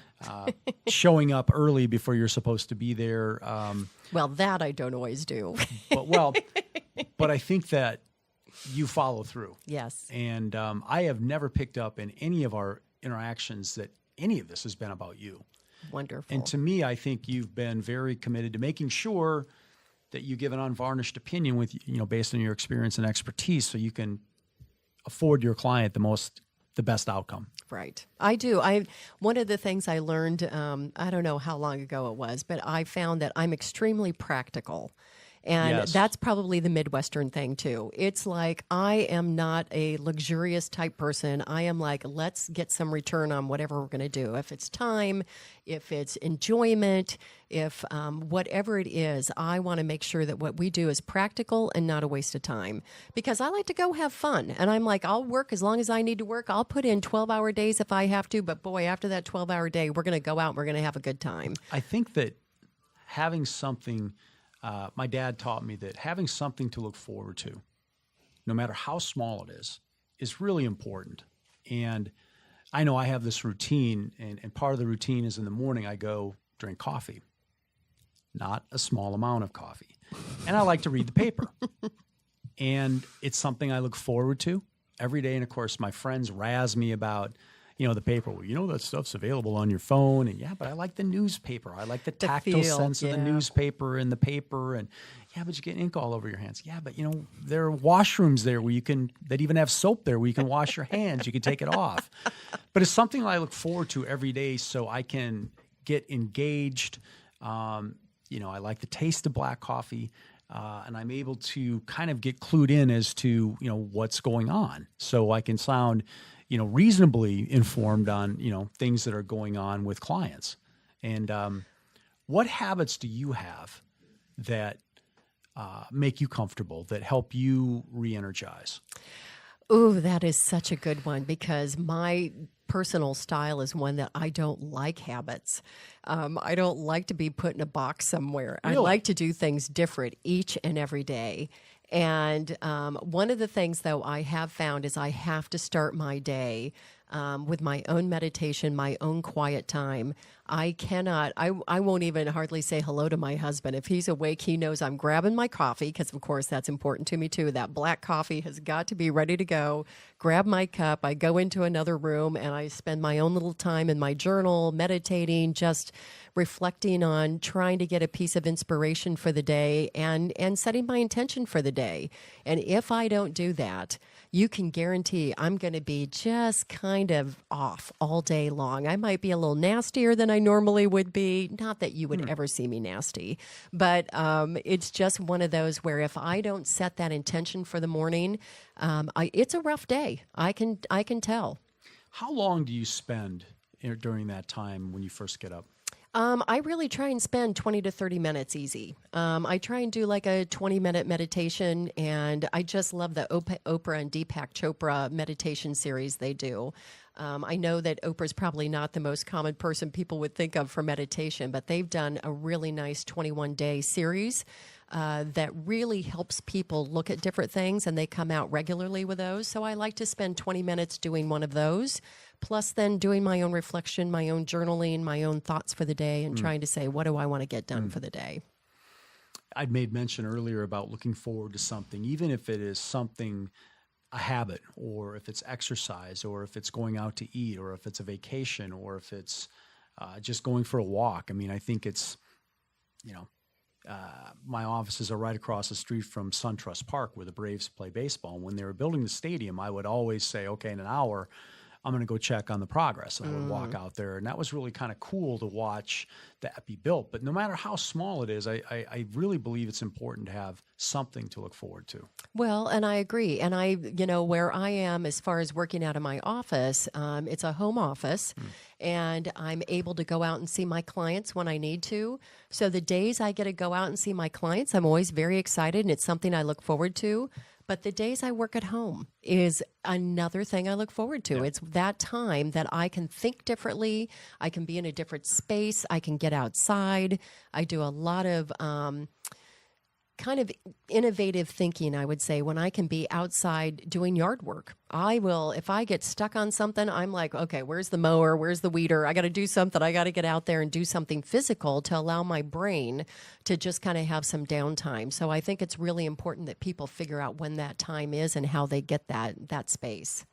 Speaker 3: Showing up early before you're supposed to be there.
Speaker 4: Well, that I don't always do.
Speaker 3: But I think that you follow through.
Speaker 4: Yes.
Speaker 3: And I have never picked up in any of our interactions that any of this has been about you.
Speaker 4: Wonderful.
Speaker 3: And to me, I think you've been very committed to making sure that you give an unvarnished opinion with, based on your experience and expertise, so you can afford your client the best outcome.
Speaker 4: Right. I do. One of the things I learned, I don't know how long ago it was, but I found that I'm extremely practical. And
Speaker 3: Yes.
Speaker 4: that's probably the Midwestern thing, too. It's like I am not a luxurious type person. I am like, let's get some return on whatever we're going to do. If it's time, if it's enjoyment, if whatever it is, I want to make sure that what we do is practical and not a waste of time. Because I like to go have fun. And I'm like, I'll work as long as I need to work. I'll put in 12-hour days if I have to. But boy, after that 12-hour day, we're going to go out and we're going to have a good time.
Speaker 3: I think that having something... my dad taught me that having something to look forward to, no matter how small it is really important. And I know I have this routine, and part of the routine is in the morning I go drink coffee, not a small amount of coffee. And I like to read the paper. And it's something I look forward to every day. And, of course, my friends razz me about the paper. Well, that stuff's available on your phone. And but I like the newspaper. I like the tactile sense of the newspaper and the paper. And but you get ink all over your hands. Yeah, but there are washrooms there that even have soap there where you can wash your hands. You can take it off. But it's something I look forward to every day so I can get engaged. I like the taste of black coffee. And I'm able to kind of get clued in as to, what's going on. So I can sound reasonably informed on, things that are going on with clients. And what habits do you have that make you comfortable, that help you re-energize?
Speaker 4: Ooh, that is such a good one because my personal style is one that I don't like habits. I don't like to be put in a box somewhere.
Speaker 3: Really?
Speaker 4: I like to do things different each and every day. And one of the things, though, I have found is I have to start my day with my own meditation, my own quiet time. I won't even hardly say hello to my husband. If he's awake, he knows I'm grabbing my coffee because, of course, that's important to me, too. That black coffee has got to be ready to go. Grab my cup. I go into another room and I spend my own little time in my journal, meditating, just reflecting on trying to get a piece of inspiration for the day and setting my intention for the day. And if I don't do that, you can guarantee I'm going to be just kind of off all day long. I might be a little nastier than I normally would be. Not that you would ever see me nasty, but it's just one of those where if I don't set that intention for the morning, it's a rough day. I can tell.
Speaker 3: How long do you spend during that time when you first get up?
Speaker 4: I really try and spend 20 to 30 minutes easy. I try and do like a 20-minute meditation, and I just love the Oprah and Deepak Chopra meditation series they do. I know that Oprah's probably not the most common person people would think of for meditation, but they've done a really nice 21-day series that really helps people look at different things, and they come out regularly with those. So I like to spend 20 minutes doing one of those, plus then doing my own reflection, my own journaling, my own thoughts for the day, and trying to say, what do I want to get done for the day?
Speaker 3: I'd made mention earlier about looking forward to something, even if it is something, a habit, or if it's exercise, or if it's going out to eat, or if it's a vacation, or if it's just going for a walk. I mean, I think it's, my offices are right across the street from SunTrust Park where the Braves play baseball. And when they were building the stadium, I would always say, okay, in an hour, I'm going to go check on the progress. And I would walk out there. And that was really kind of cool to watch that be built. But no matter how small it is, I really believe it's important to have something to look forward to.
Speaker 4: Well, and I agree. And where I am as far as working out of my office, it's a home office, and I'm able to go out and see my clients when I need to. So the days I get to go out and see my clients, I'm always very excited, and it's something I look forward to. But the days I work at home is another thing I look forward to. Yeah. It's that time that I can think differently. I can be in a different space. I can get outside. I do a lot of kind of innovative thinking, I would say, when I can be outside doing yard work. If I get stuck on something, I'm like, okay, where's the mower? Where's the weeder? I got to do something. I got to get out there and do something physical to allow my brain to just kind of have some downtime. So I think it's really important that people figure out when that time is and how they get that space.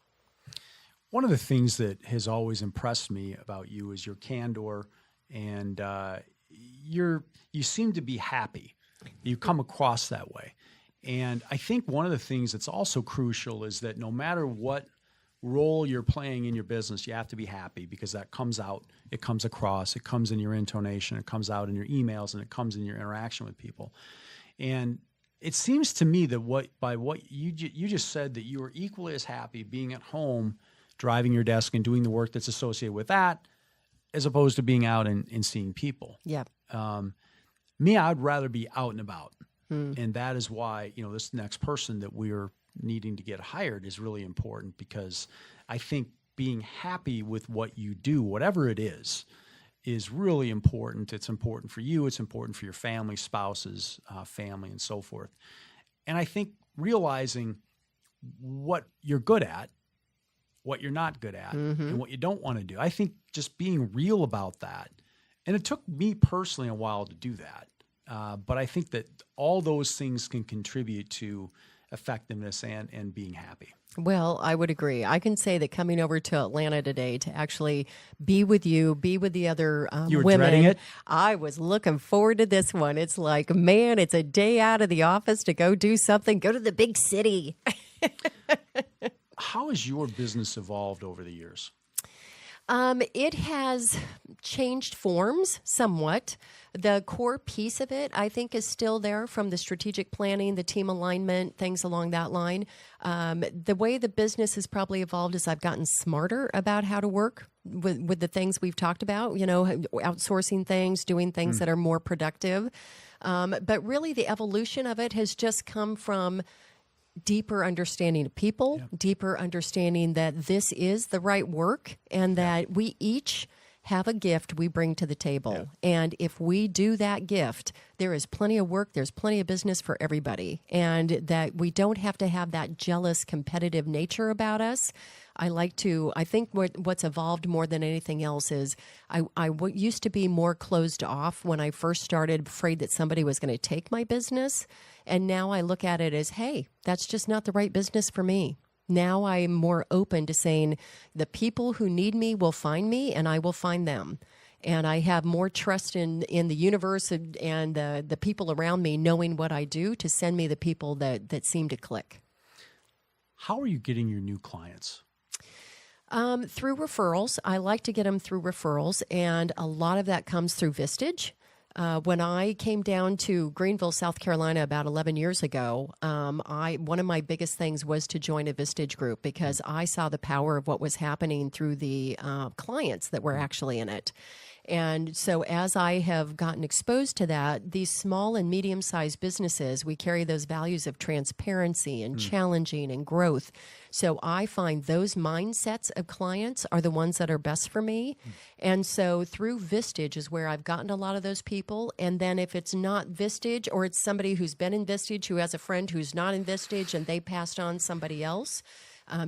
Speaker 3: One of the things that has always impressed me about you is your candor, and you seem to be happy. You come across that way. And I think one of the things that's also crucial is that no matter what role you're playing in your business, you have to be happy, because that comes out, it comes across, it comes in your intonation, it comes out in your emails, and it comes in your interaction with people. And it seems to me that by what you just said, that you are equally as happy being at home, driving your desk and doing the work that's associated with that, as opposed to being out and seeing people.
Speaker 4: Yeah.
Speaker 3: Me, I'd rather be out and about. And that is why, this next person that we're needing to get hired is really important, because I think being happy with what you do, whatever it is really important. It's important for you. It's important for your family, spouses, family, and so forth. And I think realizing what you're good at, what you're not good at, and what you don't want to do. I think just being real about that. And it took me personally a while to do that. But I think that all those things can contribute to effectiveness and being happy.
Speaker 4: Well, I would agree. I can say that coming over to Atlanta today to actually be with you, be with the other
Speaker 3: you were
Speaker 4: women.
Speaker 3: Dreading it?
Speaker 4: I was looking forward to this one. It's like, man, it's a day out of the office to go do something, go to the big city.
Speaker 3: How has your business evolved over the years?
Speaker 4: It has changed forms somewhat. The core piece of it, I think, is still there, from the strategic planning, the team alignment, things along that line. The way the business has probably evolved is I've gotten smarter about how to work with the things we've talked about, outsourcing things, doing things that are more productive. But really the evolution of it has just come from deeper understanding of people, deeper understanding that this is the right work, and that we each have a gift we bring to the table. And if we do that gift, there is plenty of work, there's plenty of business for everybody, and that we don't have to have that jealous, competitive nature about us. I think what's evolved more than anything else is I used to be more closed off when I first started, afraid that somebody was going to take my business. And now I look at it as, hey, that's just not the right business for me. Now I'm more open to saying the people who need me will find me, and I will find them. And I have more trust in the universe and the people around me knowing what I do to send me the people that seem to click.
Speaker 3: How are you getting your new clients?
Speaker 4: Through referrals. I like to get them through referrals, and a lot of that comes through Vistage. When I came down to Greenville, South Carolina about 11 years ago, one of my biggest things was to join a Vistage group, because I saw the power of what was happening through the clients that were actually in it. And so as I have gotten exposed to that, these small and medium-sized businesses, we carry those values of transparency and challenging and growth. So I find those mindsets of clients are the ones that are best for me. And so through Vistage is where I've gotten a lot of those people. And then if it's not Vistage, or it's somebody who's been in Vistage who has a friend who's not in Vistage and they passed on somebody else,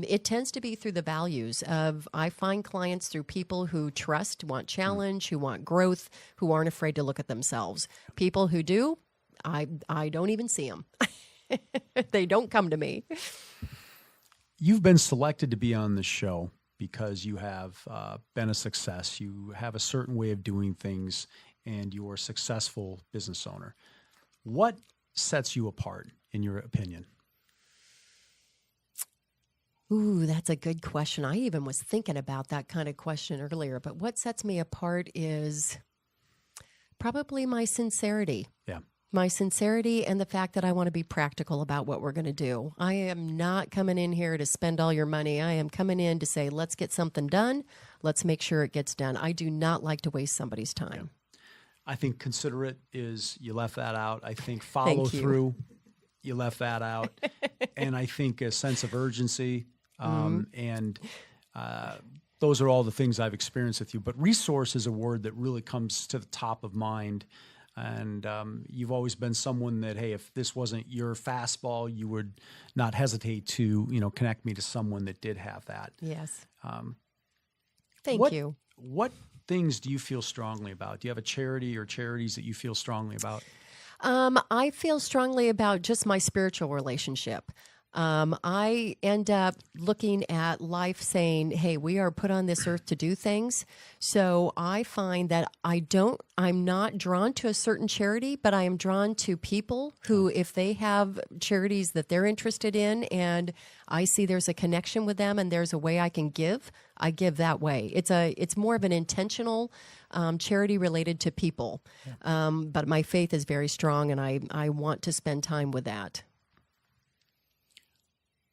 Speaker 4: it tends to be through the values of, I find clients through people who trust, want challenge, who want growth, who aren't afraid to look at themselves. People who do, I don't even see them. They don't come to me.
Speaker 3: You've been selected to be on the show because you have been a success. You have a certain way of doing things, and you're a successful business owner. What sets you apart, in your opinion?
Speaker 4: Ooh, that's a good question. I even was thinking about that kind of question earlier. But what sets me apart is probably my sincerity.
Speaker 3: Yeah.
Speaker 4: My sincerity and the fact that I want to be practical about what we're going to do. I am not coming in here to spend all your money. I am coming in to say, let's get something done. Let's make sure it gets done. I do not like to waste somebody's time.
Speaker 3: Yeah. I think considerate is, you left that out. I think follow through, you left that out. And I think a sense of urgency. Those are all the things I've experienced with you. But resource is a word that really comes to the top of mind. And you've always been someone that, hey, if this wasn't your fastball, you would not hesitate to, connect me to someone that did have that.
Speaker 4: Yes. Thank you.
Speaker 3: What things do you feel strongly about? Do you have a charity or charities that you feel strongly about?
Speaker 4: I feel strongly about just my spiritual relationship. I end up looking at life saying, hey, we are put on this earth to do things. So I find that I'm not drawn to a certain charity, but I am drawn to people who, if they have charities that they're interested in and I see there's a connection with them and there's a way I can give, I give that way. It's more of an intentional charity related to people. But my faith is very strong and I want to spend time with that.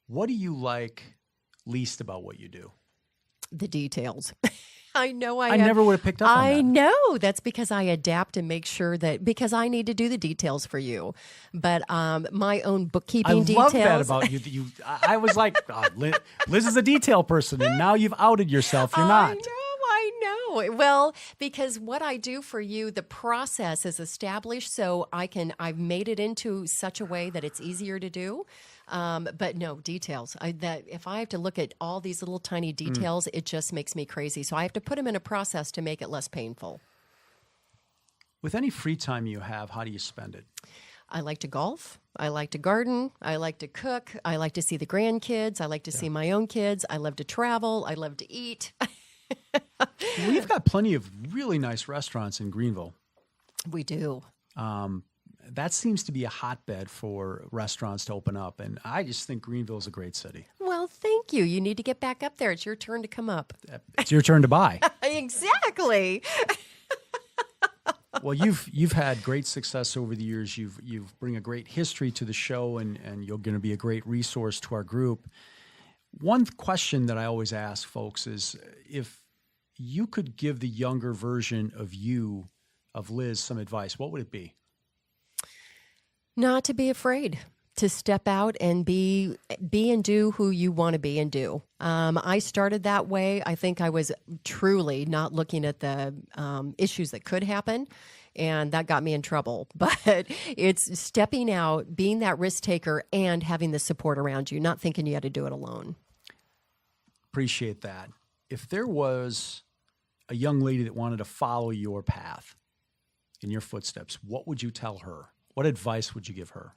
Speaker 3: What do you like least about what you do?
Speaker 4: The details. I know
Speaker 3: I never would have picked up on that.
Speaker 4: I know. That's because I adapt and make sure because I need to do the details for you. But my own bookkeeping details.
Speaker 3: I love that about you. I was like, Liz is a detail person, and now you've outed yourself. You're not.
Speaker 4: I know. Well, because what I do for you, the process is established, so I've made it into such a way that it's easier to do. But no, details. If I have to look at all these little tiny details, it just makes me crazy. So I have to put them in a process to make it less painful.
Speaker 3: With any free time you have, how do you spend it?
Speaker 4: I like to golf. I like to garden. I like to cook. I like to see the grandkids. I like to see my own kids. I love to travel. I love to eat.
Speaker 3: We've got plenty of really nice restaurants in Greenville.
Speaker 4: We do.
Speaker 3: That seems to be a hotbed for restaurants to open up, and I just think Greenville is a great city.
Speaker 4: Well, thank you. You need to get back up there. It's your turn to come up.
Speaker 3: It's your turn to buy.
Speaker 4: Exactly.
Speaker 3: Well, you've had great success over the years. You bring a great history to the show, and you're going to be a great resource to our group. One question that I always ask folks is, if you could give the younger version of you, of Liz, some advice, what would it be?
Speaker 4: Not to be afraid to step out and be and do who you want to be and do. I started that way. I think I was truly not looking at the issues that could happen, and that got me in trouble. But it's stepping out, being that risk taker, and having the support around you, not thinking you had to do it alone.
Speaker 3: Appreciate that. If there was a young lady that wanted to follow your path in your footsteps, what would you tell her? What advice would you give her?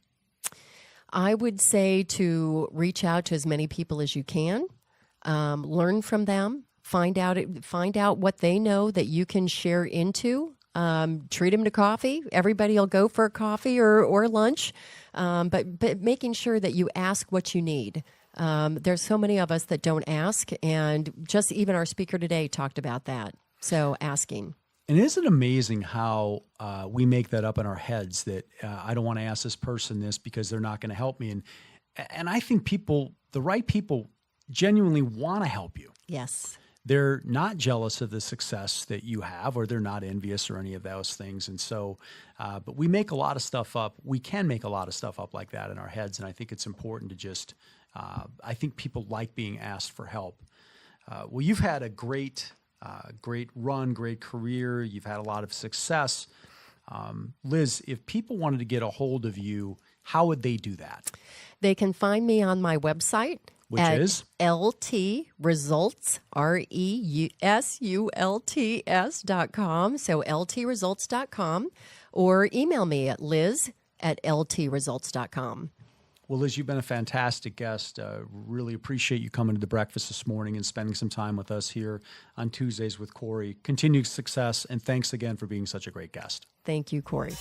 Speaker 4: I would say to reach out to as many people as you can, learn from them, find out what they know that you can share into. Treat them to coffee. Everybody will go for a coffee or lunch, but making sure that you ask what you need. There's so many of us that don't ask, and just even our speaker today talked about that. So asking.
Speaker 3: And isn't it amazing how we make that up in our heads that I don't want to ask this person this because they're not going to help me. And I think the right people genuinely want to help you.
Speaker 4: Yes.
Speaker 3: they're not jealous of the success that you have, or they're not envious or any of those things. And so, but we make a lot of stuff up. We can make a lot of stuff up like that in our heads. And I think it's important to just, I think people like being asked for help. Well, you've had a great run, great career. You've had a lot of success. Liz, if people wanted to get a hold of you, how would they do that?
Speaker 4: They can find me on my website,
Speaker 3: which is
Speaker 4: LT Results, RESULTS.com. So LTResults.com, or email me at liz@LTResults.com.
Speaker 3: Well, Liz, you've been a fantastic guest. Really appreciate you coming to the breakfast this morning and spending some time with us here on Tuesdays with Corey. Continued success, and thanks again for being such a great guest.
Speaker 4: Thank you, Corey.